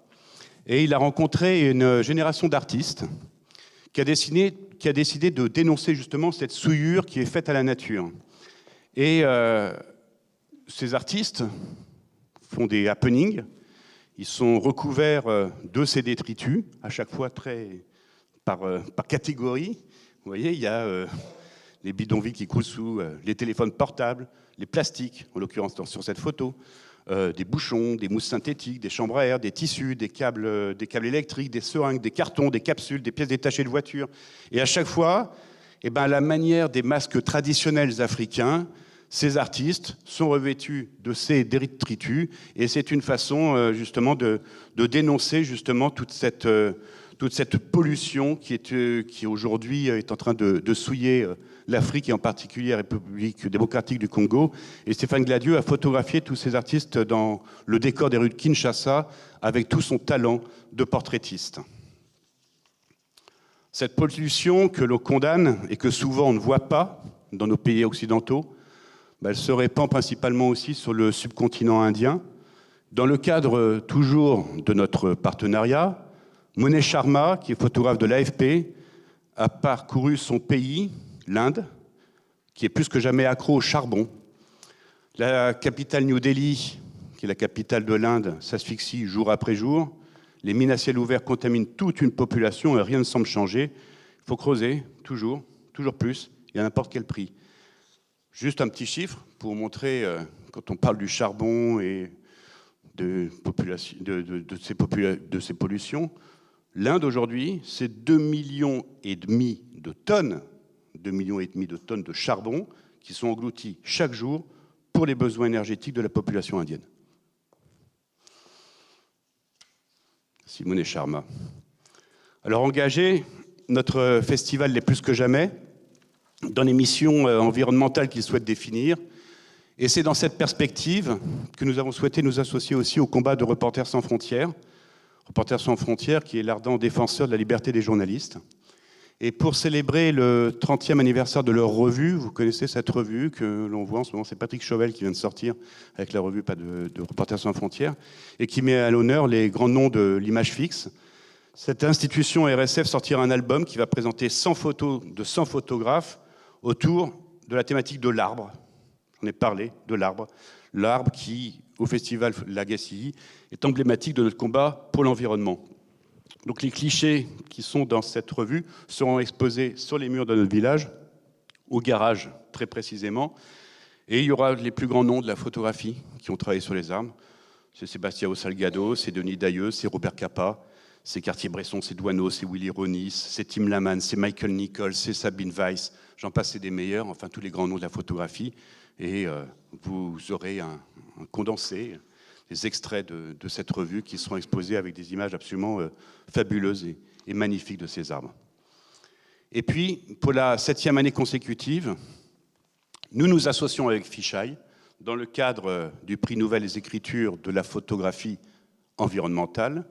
S4: et il a rencontré une génération d'artistes qui a décidé de dénoncer justement cette souillure qui est faite à la nature. Et ces artistes font des happenings. Ils sont recouverts de ces détritus, à chaque fois par catégorie. Vous voyez, il y a les bidonvilles qui coulent sous les téléphones portables, les plastiques, en l'occurrence sur cette photo, des bouchons, des mousses synthétiques, des chambres à air, des tissus, des câbles électriques, des seringues, des cartons, des capsules, des pièces détachées de voitures. Et à chaque fois, à la manière des masques traditionnels africains, ces artistes sont revêtus de ces détritus et c'est une façon justement de dénoncer justement toute cette pollution qui aujourd'hui est en train de souiller l'Afrique et en particulier la République démocratique du Congo. Et Stéphane Gladieux a photographié tous ces artistes dans le décor des rues de Kinshasa avec tout son talent de portraitiste. Cette pollution que l'on condamne et que souvent on ne voit pas dans nos pays occidentaux, elle se répand principalement aussi sur le subcontinent indien. Dans le cadre toujours de notre partenariat, Monet Sharma, qui est photographe de l'AFP, a parcouru son pays, l'Inde, qui est plus que jamais accro au charbon. La capitale New Delhi, qui est la capitale de l'Inde, s'asphyxie jour après jour. Les mines à ciel ouvert contaminent toute une population et rien ne semble changer. Il faut creuser, toujours plus, et à n'importe quel prix. Juste un petit chiffre pour montrer, quand on parle du charbon et de ces pollutions, l'Inde aujourd'hui, c'est 2,5 millions de tonnes, 2,5 millions de tonnes de charbon qui sont engloutis chaque jour pour les besoins énergétiques de la population indienne. Monet Sharma. Alors engagé, notre festival l'est plus que jamais dans les missions environnementales qu'il souhaite définir. Et c'est dans cette perspective que nous avons souhaité nous associer aussi au combat de Reporters sans frontières. Reporters sans frontières qui est l'ardent défenseur de la liberté des journalistes. Et pour célébrer le 30e anniversaire de leur revue, vous connaissez cette revue que l'on voit en ce moment, c'est Patrick Chauvel qui vient de sortir avec la revue de Reporters sans frontières, et qui met à l'honneur les grands noms de l'image fixe. Cette institution RSF sortira un album qui va présenter 100 photos de 100 photographes autour de la thématique de l'arbre. J'en ai parlé, de l'arbre. L'arbre qui, au festival Lagacy, est emblématique de notre combat pour l'environnement. Donc les clichés qui sont dans cette revue seront exposés sur les murs de notre village, au garage très précisément, et il y aura les plus grands noms de la photographie qui ont travaillé sur les arbres. C'est Sébastien Salgado, c'est Denis Dailleux, c'est Robert Capa, c'est Cartier-Bresson, c'est Douaneau, c'est Willy Ronis, c'est Tim Laman, c'est Michael Nichols, c'est Sabine Weiss, j'en passe, c'est des meilleurs, enfin tous les grands noms de la photographie, et vous aurez un condensé, des extraits de cette revue qui seront exposés avec des images absolument fabuleuses et magnifiques de ces arbres. Et puis, pour la 7e année consécutive, nous nous associons avec Fisheye dans le cadre du prix Nouvelles Écritures de la photographie environnementale.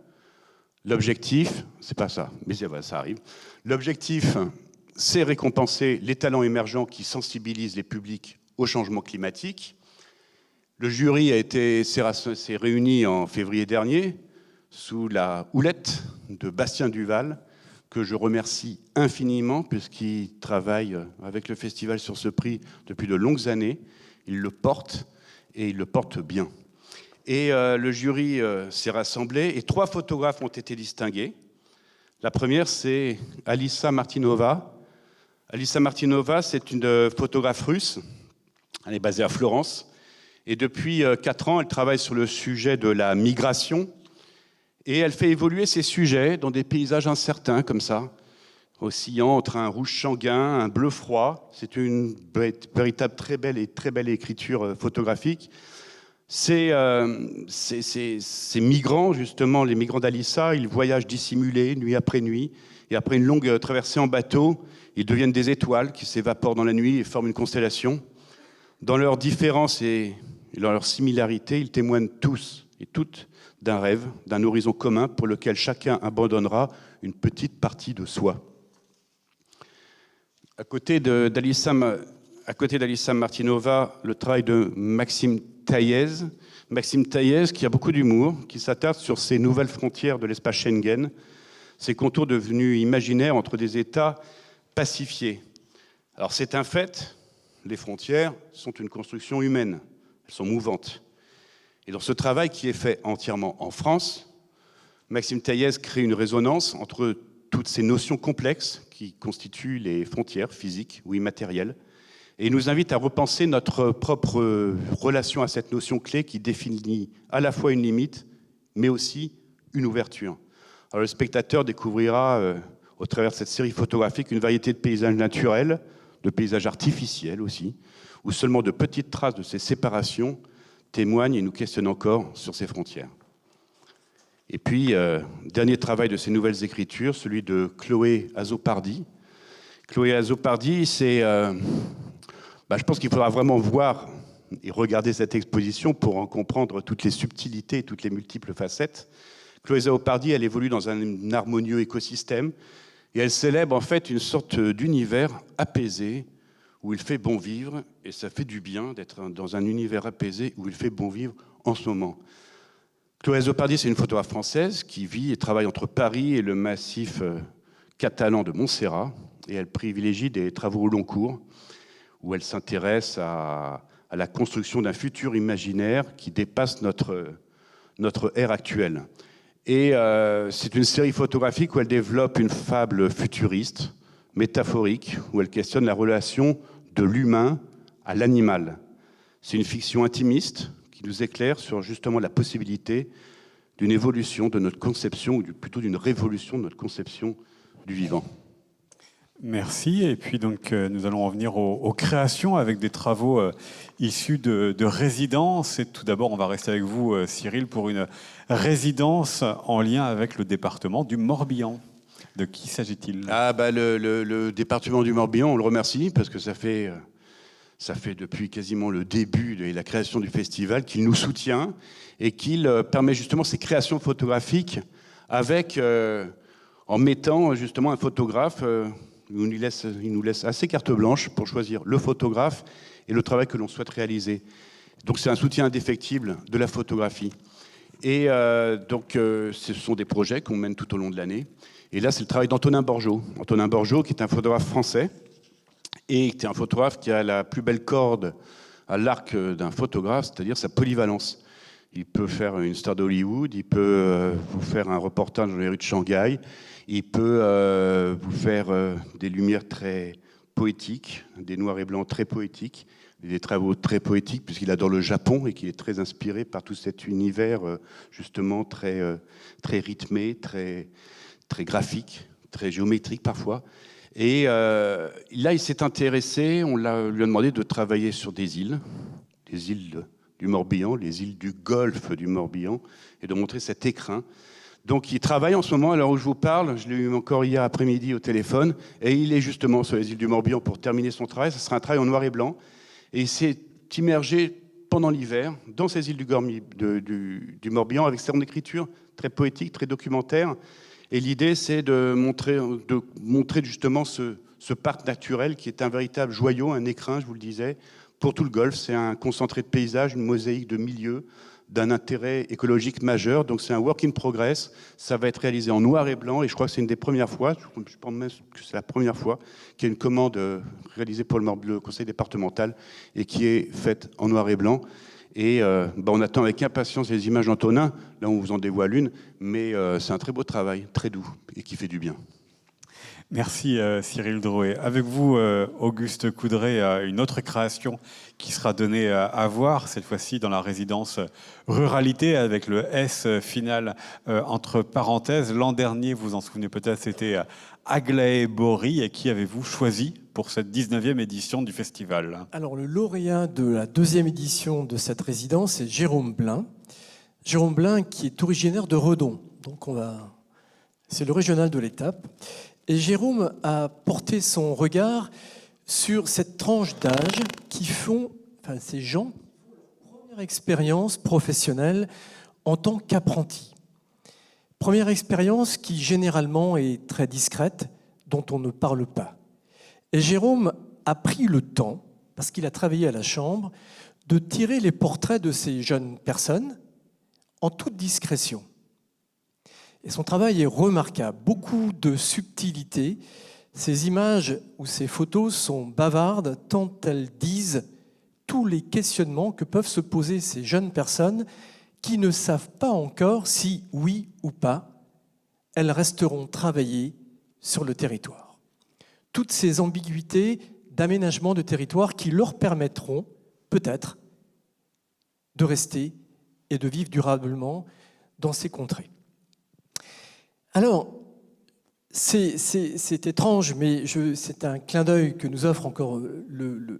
S4: L'objectif, c'est pas ça, mais ça arrive. L'objectif, c'est récompenser les talents émergents qui sensibilisent les publics au changement climatique. Le jury s'est réuni en février dernier sous la houlette de Bastien Duval, que je remercie infiniment, puisqu'il travaille avec le festival sur ce prix depuis de longues années. Il le porte, et il le porte bien. Et le jury s'est rassemblé, et 3 photographes ont été distingués. La première, c'est Alissa Martinova. Alissa Martinova, c'est une photographe russe. Elle est basée à Florence. Et depuis 4 ans, elle travaille sur le sujet de la migration. Et elle fait évoluer ces sujets dans des paysages incertains, comme ça, oscillant entre un rouge sanguin, un bleu froid. C'est une véritable très belle écriture photographique. Ces migrants, justement, les migrants d'Alissa, ils voyagent dissimulés, nuit après nuit. Et après une longue traversée en bateau, ils deviennent des étoiles qui s'évaporent dans la nuit et forment une constellation. Dans leurs différences et dans leurs similarités, ils témoignent tous et toutes d'un rêve, d'un horizon commun pour lequel chacun abandonnera une petite partie de soi. À côté d'Alissa Martinova, le travail de Maxime Taillez. Maxime Taillez, qui a beaucoup d'humour, qui s'attarde sur ces nouvelles frontières de l'espace Schengen, ces contours devenus imaginaires entre des États pacifiés. Alors c'est un fait, les frontières sont une construction humaine, elles sont mouvantes. Et dans ce travail qui est fait entièrement en France, Maxime Taillez crée une résonance entre toutes ces notions complexes qui constituent les frontières physiques ou immatérielles, et il nous invite à repenser notre propre relation à cette notion clé qui définit à la fois une limite, mais aussi une ouverture. Alors le spectateur découvrira, au travers de cette série photographique, une variété de paysages naturels, de paysages artificiels aussi, où seulement de petites traces de ces séparations témoignent et nous questionnent encore sur ces frontières. Et puis, dernier travail de ces nouvelles écritures, celui de Chloé Azopardi. Chloé Azopardi, c'est... je pense qu'il faudra vraiment voir et regarder cette exposition pour en comprendre toutes les subtilités, toutes les multiples facettes. Chloé Azopardi, elle évolue dans un harmonieux écosystème et elle célèbre en fait une sorte d'univers apaisé où il fait bon vivre, et ça fait du bien d'être dans un univers apaisé où il fait bon vivre en ce moment. Chloé Azopardi, c'est une photographe française qui vit et travaille entre Paris et le massif catalan de Montserrat, et elle privilégie des travaux au long cours, où elle s'intéresse à la construction d'un futur imaginaire qui dépasse notre ère actuelle. Et c'est une série photographique où elle développe une fable futuriste, métaphorique, où elle questionne la relation de l'humain à l'animal. C'est une fiction intimiste qui nous éclaire sur justement la possibilité d'une évolution de notre conception, ou plutôt d'une révolution de notre conception du vivant.
S1: Merci. Et puis donc nous allons en venir aux créations avec des travaux issus de résidences. Et tout d'abord, on va rester avec vous, Cyril, pour une résidence en lien avec le département du Morbihan. De qui s'agit-il ?
S4: Le département du Morbihan, on le remercie parce que ça fait depuis quasiment le début et la création du festival qu'il nous soutient et qu'il permet justement ces créations photographiques avec, en mettant justement un photographe. Il nous laisse assez carte blanche pour choisir le photographe et le travail que l'on souhaite réaliser. Donc c'est un soutien indéfectible de la photographie. Et ce sont des projets qu'on mène tout au long de l'année. Et là, c'est le travail d'Antonin Borgeaud. Antonin Borgeaud, qui est un photographe français, et qui est un photographe qui a la plus belle corde à l'arc d'un photographe, c'est-à-dire sa polyvalence. Il peut faire une star d'Hollywood, il peut vous faire un reportage dans les rues de Shanghai, il peut vous faire des lumières très poétiques, des noirs et blancs très poétiques, des travaux très poétiques, puisqu'il adore le Japon et qu'il est très inspiré par tout cet univers justement très rythmé, très graphique, très géométrique parfois. Et là, il s'est intéressé, on lui a demandé de travailler sur des îles du Morbihan, les îles du golfe du Morbihan, et de montrer cet écrin. Donc il travaille en ce moment, à l'heure où je vous parle, je l'ai eu encore hier après-midi au téléphone, et il est justement sur les îles du Morbihan pour terminer son travail. Ce sera un travail en noir et blanc, et il s'est immergé pendant l'hiver dans ces îles du Morbihan avec son écriture très poétique, très documentaire. Et l'idée, c'est de montrer justement ce parc naturel qui est un véritable joyau, un écrin, je vous le disais, pour tout le golfe. C'est un concentré de paysages, une mosaïque de milieux, d'un intérêt écologique majeur. Donc c'est un work in progress. Ça va être réalisé en noir et blanc et je crois que c'est une des premières fois, je pense même que c'est la première fois qu'il y a une commande réalisée pour le conseil départemental et qui est faite en noir et blanc. Et on attend avec impatience les images d'Antonin. Là, on vous en dévoile une, mais c'est un très beau travail, très doux et qui fait du bien.
S1: Merci Cyril Drouet. Avec vous, Auguste Coudray, une autre création qui sera donnée à voir, cette fois-ci dans la résidence ruralité, avec le S final entre parenthèses. L'an dernier, vous en souvenez peut-être, c'était Aglaé-Bory. Et qui avez-vous choisi pour cette 19e édition du festival?
S3: Alors, le lauréat de la 2e édition de cette résidence est Jérôme Blin. Jérôme Blin, qui est originaire de Redon. Donc, c'est le régional de l'étape. Et Jérôme a porté son regard sur cette tranche d'âge ces gens qui font leur première expérience professionnelle en tant qu'apprenti. Première expérience qui généralement est très discrète, dont on ne parle pas. Et Jérôme a pris le temps, parce qu'il a travaillé à la Chambre, de tirer les portraits de ces jeunes personnes en toute discrétion. Et son travail est remarquable, beaucoup de subtilité. Ces images ou ces photos sont bavardes tant elles disent tous les questionnements que peuvent se poser ces jeunes personnes qui ne savent pas encore si, oui ou pas, elles resteront travaillées sur le territoire. Toutes ces ambiguïtés d'aménagement de territoire qui leur permettront peut-être de rester et de vivre durablement dans ces contrées. Alors, c'est étrange, mais c'est un clin d'œil que nous offre encore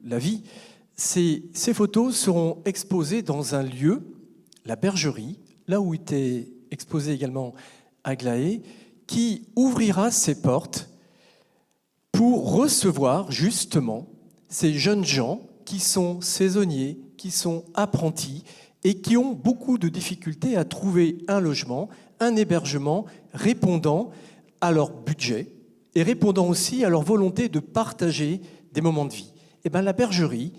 S3: la vie. Ces photos seront exposées dans un lieu, la Bergerie, là où était exposé également Aglaé, qui ouvrira ses portes pour recevoir justement ces jeunes gens qui sont saisonniers, qui sont apprentis et qui ont beaucoup de difficultés à trouver un logement, un hébergement répondant à leur budget et répondant aussi à leur volonté de partager des moments de vie. Et bien, la Bergerie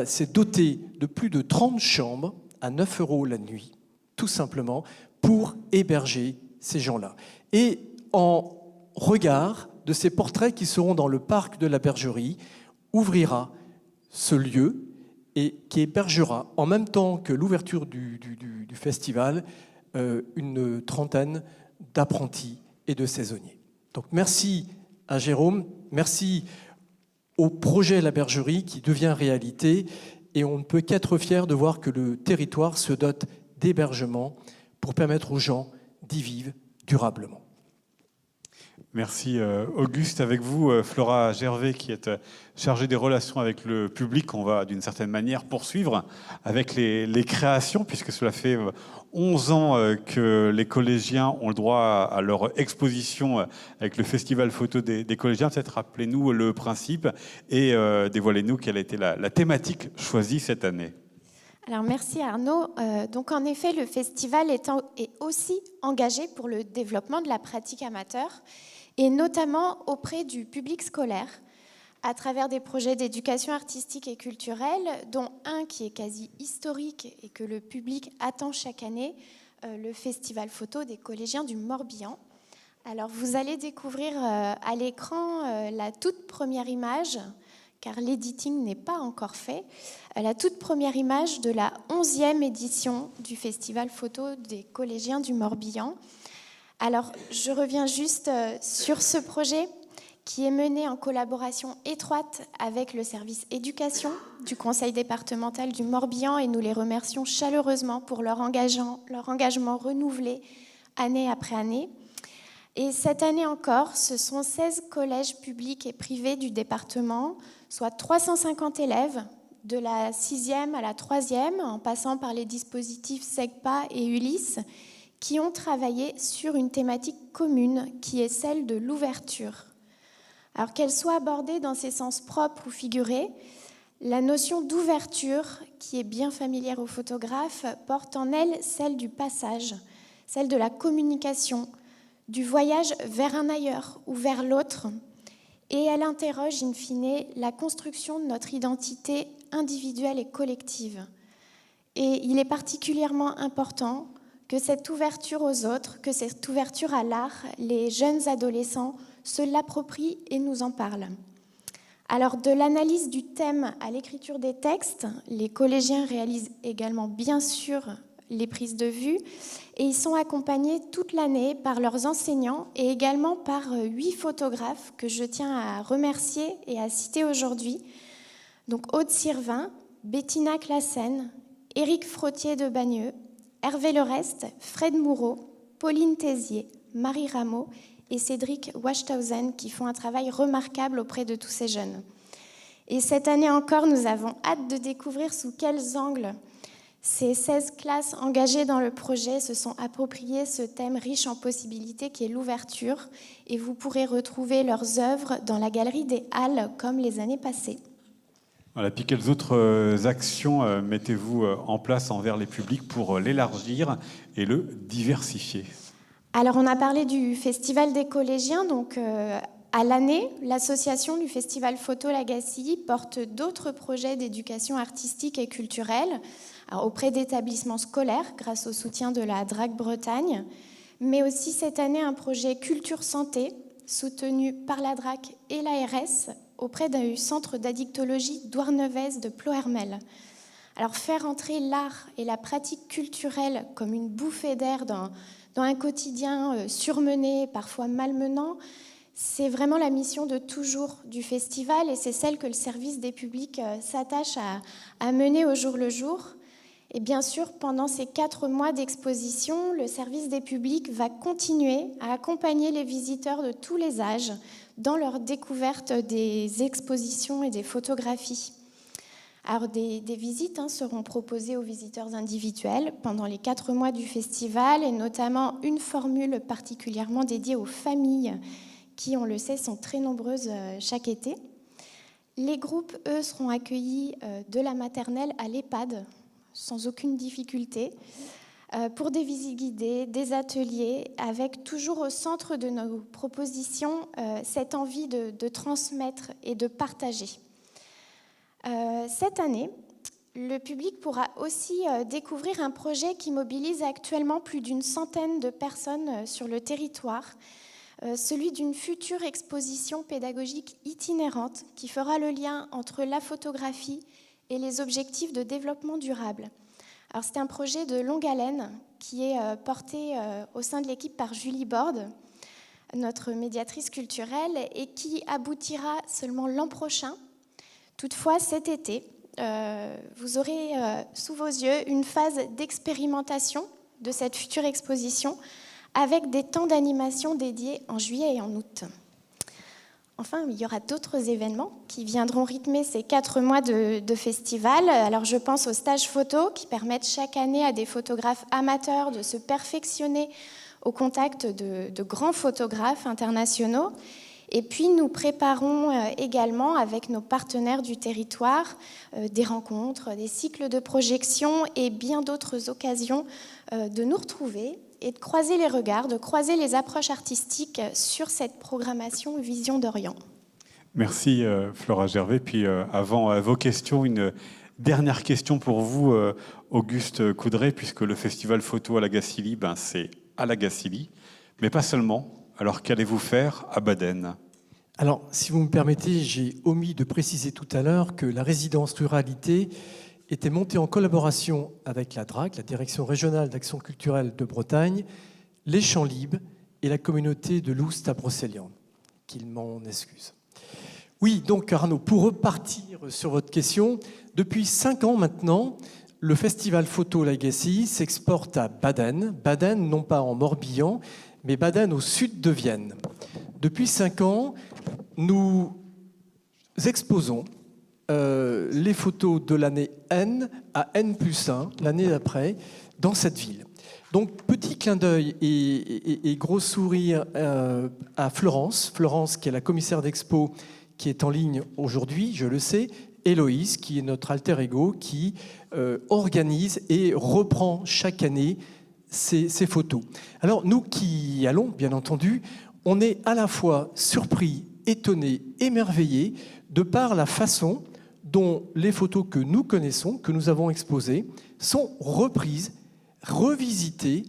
S3: s'est dotée de plus de 30 chambres à 9 € la nuit, tout simplement, pour héberger ces gens-là. Et en regard de ces portraits qui seront dans le parc de la Bergerie, ouvrira ce lieu et qui hébergera, en même temps que l'ouverture du festival, une trentaine d'apprentis et de saisonniers. Donc merci à Jérôme, merci au projet La Bergerie qui devient réalité et on ne peut qu'être fier de voir que le territoire se dote d'hébergements pour permettre aux gens d'y vivre durablement.
S1: Merci Auguste. Avec vous, Flora Gervais, qui est chargée des relations avec le public. On va d'une certaine manière poursuivre avec les créations, puisque cela fait 11 ans que les collégiens ont le droit à leur exposition avec le Festival Photo des collégiens. Peut-être rappelez-nous le principe et dévoilez-nous quelle a été la thématique choisie cette année.
S5: Alors merci Arnaud. Donc en effet, le festival est aussi engagé pour le développement de la pratique amateur et notamment auprès du public scolaire à travers des projets d'éducation artistique et culturelle, dont un qui est quasi historique et que le public attend chaque année, le Festival Photo des collégiens du Morbihan. Alors vous allez découvrir à l'écran la toute première image, car l'editing n'est pas encore fait, la toute première image de la 11e édition du Festival Photo des collégiens du Morbihan. Alors, je reviens juste sur ce projet qui est mené en collaboration étroite avec le service éducation du conseil départemental du Morbihan et nous les remercions chaleureusement pour leur engagement renouvelé année après année. Et cette année encore, ce sont 16 collèges publics et privés du département, soit 350 élèves de la 6e à la 3e, en passant par les dispositifs SEGPA et Ulysse, qui ont travaillé sur une thématique commune qui est celle de l'ouverture. Alors qu'elle soit abordée dans ses sens propres ou figurés, la notion d'ouverture, qui est bien familière aux photographes, porte en elle celle du passage, celle de la communication, du voyage vers un ailleurs ou vers l'autre, et elle interroge in fine la construction de notre identité individuelle et collective. Et il est particulièrement important que cette ouverture aux autres, que cette ouverture à l'art, les jeunes adolescents se l'approprient et nous en parlent. Alors, de l'analyse du thème à l'écriture des textes, les collégiens réalisent également, bien sûr, les prises de vue, et ils sont accompagnés toute l'année par leurs enseignants et également par 8 photographes que je tiens à remercier et à citer aujourd'hui. Donc, Aude Sirvin, Bettina Classen, Éric Frottier de Bagneux, Hervé Lerest, Fred Moureau, Pauline Tézier, Marie Rameau et Cédric Wasthausen qui font un travail remarquable auprès de tous ces jeunes. Et cette année encore, nous avons hâte de découvrir sous quels angles ces 16 classes engagées dans le projet se sont appropriées ce thème riche en possibilités qui est l'ouverture, et vous pourrez retrouver leurs œuvres dans la galerie des Halles comme les années passées.
S1: Voilà, puis quelles autres actions mettez-vous en place envers les publics pour l'élargir et le diversifier?
S5: Alors on a parlé du Festival des collégiens, donc à l'année, l'association du Festival Photo Lagacilly porte d'autres projets d'éducation artistique et culturelle auprès d'établissements scolaires grâce au soutien de la DRAC Bretagne, mais aussi cette année un projet Culture Santé soutenu par la DRAC et l'ARS auprès du centre d'addictologie Douarnenez de Plohermel. Alors faire entrer l'art et la pratique culturelle comme une bouffée d'air dans un quotidien surmené, parfois malmenant, c'est vraiment la mission de toujours du festival et c'est celle que le service des publics s'attache à mener au jour le jour. Et bien sûr, pendant ces 4 mois d'exposition, le service des publics va continuer à accompagner les visiteurs de tous les âges dans leur découverte des expositions et des photographies. Alors des visites seront proposées aux visiteurs individuels pendant les 4 mois du festival et notamment une formule particulièrement dédiée aux familles qui, on le sait, sont très nombreuses chaque été. Les groupes, eux, seront accueillis de la maternelle à l'EHPAD sans aucune difficulté pour des visites guidées, des ateliers, avec toujours au centre de nos propositions cette envie de transmettre et de partager. Cette année, le public pourra aussi découvrir un projet qui mobilise actuellement plus d'une centaine de personnes sur le territoire, celui d'une future exposition pédagogique itinérante qui fera le lien entre la photographie et les objectifs de développement durable. Alors, c'est un projet de longue haleine qui est porté au sein de l'équipe par Julie Borde, notre médiatrice culturelle, et qui aboutira seulement l'an prochain. Toutefois, cet été, vous aurez sous vos yeux une phase d'expérimentation de cette future exposition avec des temps d'animation dédiés en juillet et en août. Enfin, il y aura d'autres événements qui viendront rythmer ces 4 mois de festival. Alors, je pense aux stages photo qui permettent chaque année à des photographes amateurs de se perfectionner au contact de grands photographes internationaux. Et puis, nous préparons également avec nos partenaires du territoire des rencontres, des cycles de projection et bien d'autres occasions de nous retrouver et de croiser les regards, de croiser les approches artistiques sur cette programmation Vision d'Orient.
S1: Merci Flora Gervais. Puis avant vos questions, une dernière question pour vous, Auguste Coudray, puisque le festival photo à Lagacilly, c'est à Lagacilly, mais pas seulement. Alors qu'allez-vous faire à Baden ?
S3: Alors, si vous me permettez, j'ai omis de préciser tout à l'heure que la résidence ruralité était montée en collaboration avec la DRAC, la Direction régionale d'action culturelle de Bretagne, les Champs Libres et la communauté de Loust à Brocéliande, qu'ils m'en excusent. Oui, donc Arnaud, pour repartir sur votre question, depuis 5 ans maintenant, le festival photo Lagacilly s'exporte à Baden. Baden, non pas en Morbihan, mais Baden au sud de Vienne. Depuis 5 ans, nous exposons les photos de l'année N à N+1, l'année d'après, dans cette ville. Donc, petit clin d'œil et gros sourire à Florence, qui est la commissaire d'expo, qui est en ligne aujourd'hui, je le sais, Héloïse, qui est notre alter ego, qui organise et reprend chaque année ces photos. Alors, nous qui y allons, bien entendu, on est à la fois surpris, étonné, émerveillé, de par la façon dont les photos que nous connaissons, que nous avons exposées, sont reprises, revisitées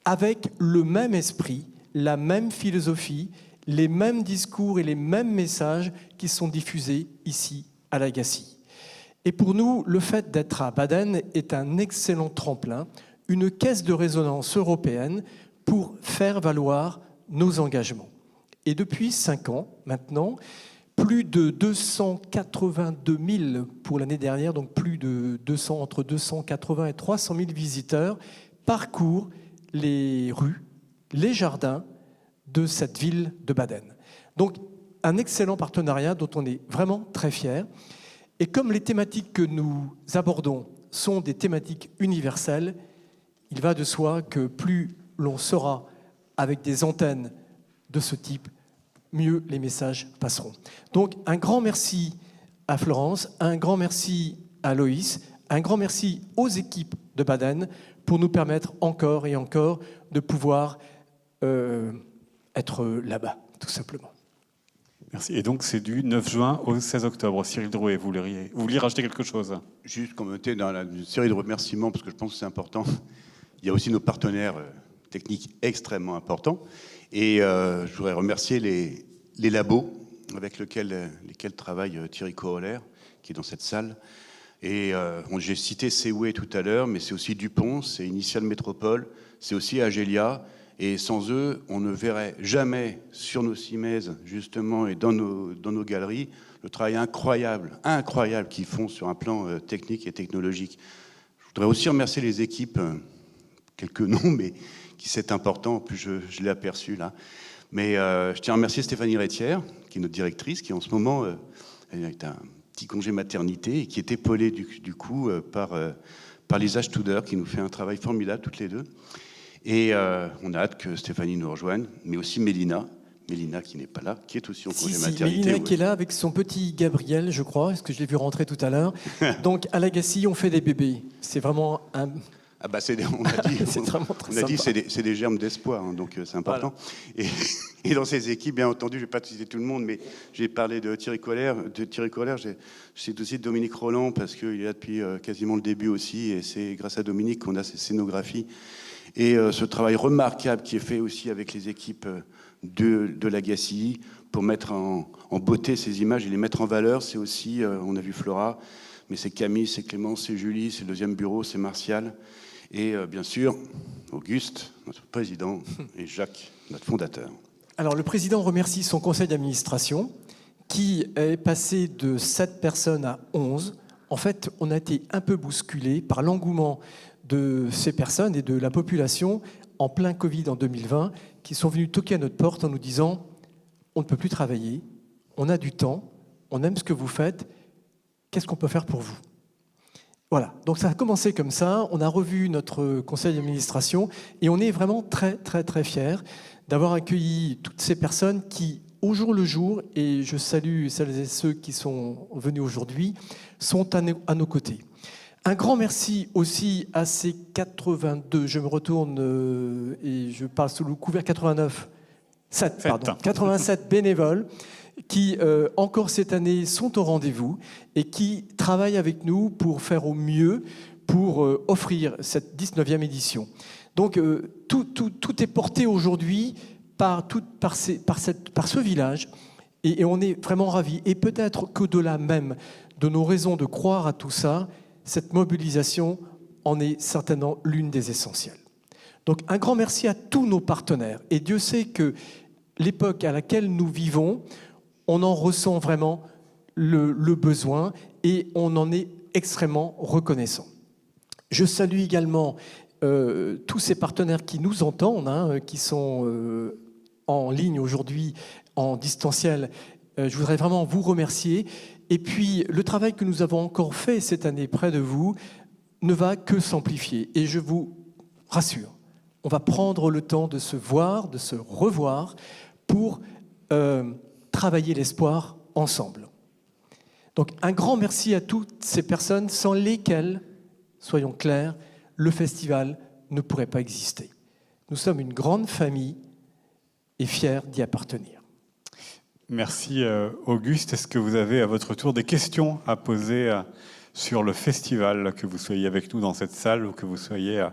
S3: avec le même esprit, la même philosophie, les mêmes discours et les mêmes messages qui sont diffusés ici à l'Agassi. Et pour nous, le fait d'être à Baden est un excellent tremplin, une caisse de résonance européenne pour faire valoir nos engagements. Et depuis 5 ans maintenant, plus de 282 000 pour l'année dernière, donc entre 280 et 300 000 visiteurs parcourent les rues, les jardins de cette ville de Baden. Donc un excellent partenariat dont on est vraiment très fiers. Et comme les thématiques que nous abordons sont des thématiques universelles, il va de soi que plus l'on sera avec des antennes de ce type, mieux les messages passeront. Donc un grand merci à Florence, un grand merci à Loïs, un grand merci aux équipes de Baden pour nous permettre encore et encore de pouvoir être là-bas, tout simplement.
S1: Merci. Et donc, c'est du 9 juin au 16 octobre. Cyril Drouet, vous vouliez rajouter quelque chose?
S4: Juste commenter dans une série de remerciements, parce que je pense que c'est important. Il y a aussi nos partenaires techniques extrêmement importants. Et je voudrais remercier les labos avec lesquels travaille Thierry Corollaire, qui est dans cette salle. Et j'ai cité Seaway tout à l'heure, mais c'est aussi Dupont, c'est Initial Métropole, c'est aussi Agelia. Et sans eux, on ne verrait jamais sur nos cimaises, justement, et dans nos galeries, le travail incroyable qu'ils font sur un plan technique et technologique. Je voudrais aussi remercier les équipes, quelques noms, mais qui c'est important, en plus je l'ai aperçu là. Mais je tiens à remercier Stéphanie Rétière, qui est notre directrice, qui en ce moment est un petit congé maternité et qui est épaulée du coup par Lisa Studer, qui nous fait un travail formidable toutes les deux. Et on a hâte que Stéphanie nous rejoigne, mais aussi Mélina qui n'est pas là, qui est aussi en congé maternité.
S3: Mélina qui est là avec son petit Gabriel, je crois, est-ce que je l'ai vu rentrer tout à l'heure. Donc à l'Agassi, on fait des bébés. C'est vraiment un...
S4: Ah bah on a dit,
S3: c'est vraiment très
S4: on a dit
S3: sympa.
S4: c'est des germes d'espoir, hein, donc c'est important. Voilà. Et dans ces équipes, bien entendu, je ne vais pas citer tout le monde, mais j'ai parlé de Thierry Corollaire. Je cite aussi Dominique Roland, parce qu'il est là depuis quasiment le début aussi, et c'est grâce à Dominique qu'on a ces scénographies. Et ce travail remarquable qui est fait aussi avec les équipes de l'Agassi pour mettre en beauté ces images et les mettre en valeur. C'est aussi, on a vu Flora, mais c'est Camille, c'est Clémence, c'est Julie, c'est le deuxième bureau, c'est Martial. Et bien sûr, Auguste, notre président, et Jacques, notre fondateur.
S3: Alors le président remercie son conseil d'administration qui est passé de 7 personnes à 11. En fait, on a été un peu bousculé par l'engouement de ces personnes et de la population en plein Covid en 2020 qui sont venus toquer à notre porte en nous disant « on ne peut plus travailler, on a du temps, on aime ce que vous faites, qu'est-ce qu'on peut faire pour vous ?» Voilà, donc ça a commencé comme ça, on a revu notre conseil d'administration et on est vraiment très très très fiers d'avoir accueilli toutes ces personnes qui, au jour le jour, et je salue celles et ceux qui sont venus aujourd'hui, sont à nos côtés. Un grand merci aussi à ces 82, je me retourne et je parle sous le couvert 87 bénévoles qui, encore cette année, sont au rendez-vous et qui travaillent avec nous pour faire au mieux pour offrir cette 19e édition. Donc, tout est porté aujourd'hui par ce village et on est vraiment ravis. Et peut-être qu'au-delà même de nos raisons de croire à tout ça, cette mobilisation en est certainement l'une des essentielles. Donc, un grand merci à tous nos partenaires. Et Dieu sait que l'époque à laquelle nous vivons, on en ressent vraiment le besoin et on en est extrêmement reconnaissant. Je salue également tous ces partenaires qui nous entendent, qui sont en ligne aujourd'hui, en distanciel. Je voudrais vraiment vous remercier. Et puis, le travail que nous avons encore fait cette année près de vous ne va que s'amplifier. Et je vous rassure, on va prendre le temps de se voir, de se revoir pour travailler l'espoir ensemble. Donc un grand merci à toutes ces personnes sans lesquelles, soyons clairs, le festival ne pourrait pas exister. Nous sommes une grande famille et fiers d'y appartenir.
S1: Merci Auguste. Est-ce que vous avez à votre tour des questions à poser sur le festival, que vous soyez avec nous dans cette salle ou que vous soyez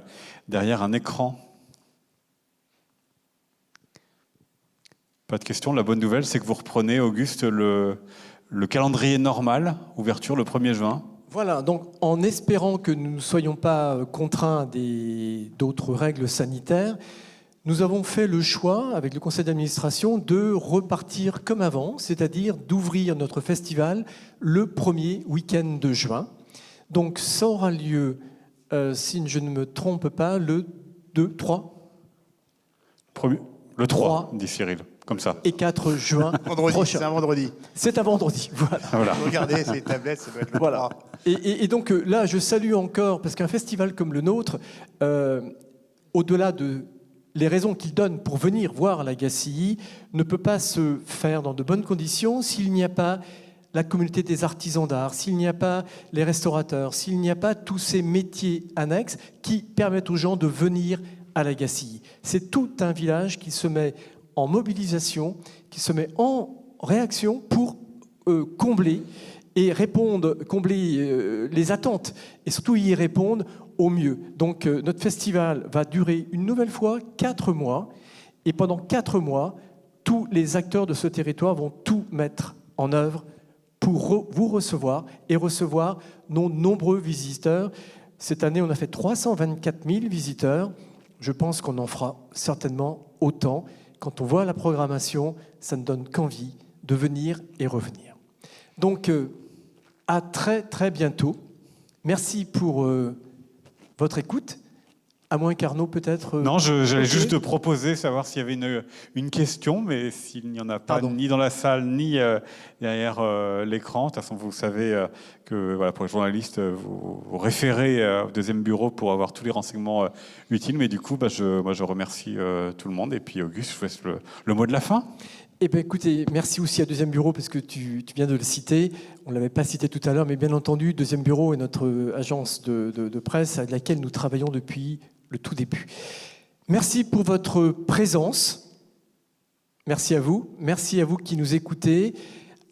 S1: derrière un écran? Pas de questions. La bonne nouvelle, c'est que vous reprenez, Auguste, le calendrier normal, ouverture le 1er juin.
S3: Voilà, donc en espérant que nous ne soyons pas contraints d'autres règles sanitaires, nous avons fait le choix, avec le conseil d'administration, de repartir comme avant, c'est-à-dire d'ouvrir notre festival le premier week-end de juin. Donc ça aura lieu, si je ne me trompe pas, le 2, 3
S1: Le 3, dit Cyril, comme ça.
S3: et 4 juin prochain.
S6: C'est un vendredi.
S3: C'est un vendredi, voilà.
S1: Voilà.
S6: Regardez, c'est les tablettes, ça doit être le
S3: Voilà.
S6: 3.
S3: Et donc là, je salue encore, parce qu'un festival comme le nôtre, au-delà de les raisons qu'il donne pour venir voir la GACI, ne peut pas se faire dans de bonnes conditions s'il n'y a pas la communauté des artisans d'art, s'il n'y a pas les restaurateurs, s'il n'y a pas tous ces métiers annexes qui permettent aux gens de venir à la GACI. C'est tout un village qui se met en mobilisation, qui se met en réaction pour combler les attentes et surtout y répondre au mieux. Donc notre festival va durer une nouvelle fois 4 mois et pendant 4 mois, tous les acteurs de ce territoire vont tout mettre en œuvre pour vous recevoir et recevoir nos nombreux visiteurs. Cette année, on a fait 324 000 visiteurs. Je pense qu'on en fera certainement autant. Quand on voit la programmation, ça ne donne qu'envie de venir et revenir. Donc, à très très bientôt. Merci pour votre écoute. À moins qu'Arnaud peut-être...
S1: Non, j'allais
S3: ok.
S1: juste te proposer, savoir s'il y avait une question, mais s'il n'y en a pas,
S3: Pardon.
S1: ni dans la salle, ni derrière l'écran. De toute façon, vous savez que voilà, pour les journalistes, vous référez au deuxième bureau pour avoir tous les renseignements utiles. Mais du coup, moi, je remercie tout le monde. Et puis, Auguste, je vous laisse le mot de la fin.
S3: Eh bien, écoutez, merci aussi à Deuxième Bureau, parce que tu viens de le citer. On ne l'avait pas cité tout à l'heure, mais bien entendu, Deuxième Bureau est notre agence de presse avec laquelle nous travaillons depuis le tout début. Merci pour votre présence. Merci à vous. Merci à vous qui nous écoutez.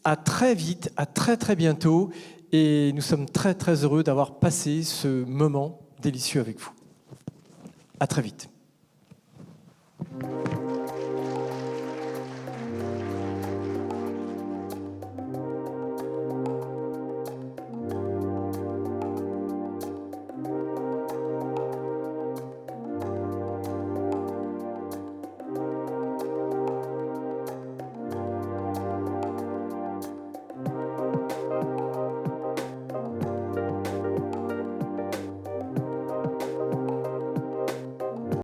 S3: À très vite, à très très bientôt. Et nous sommes très très heureux d'avoir passé ce moment délicieux avec vous. À très vite.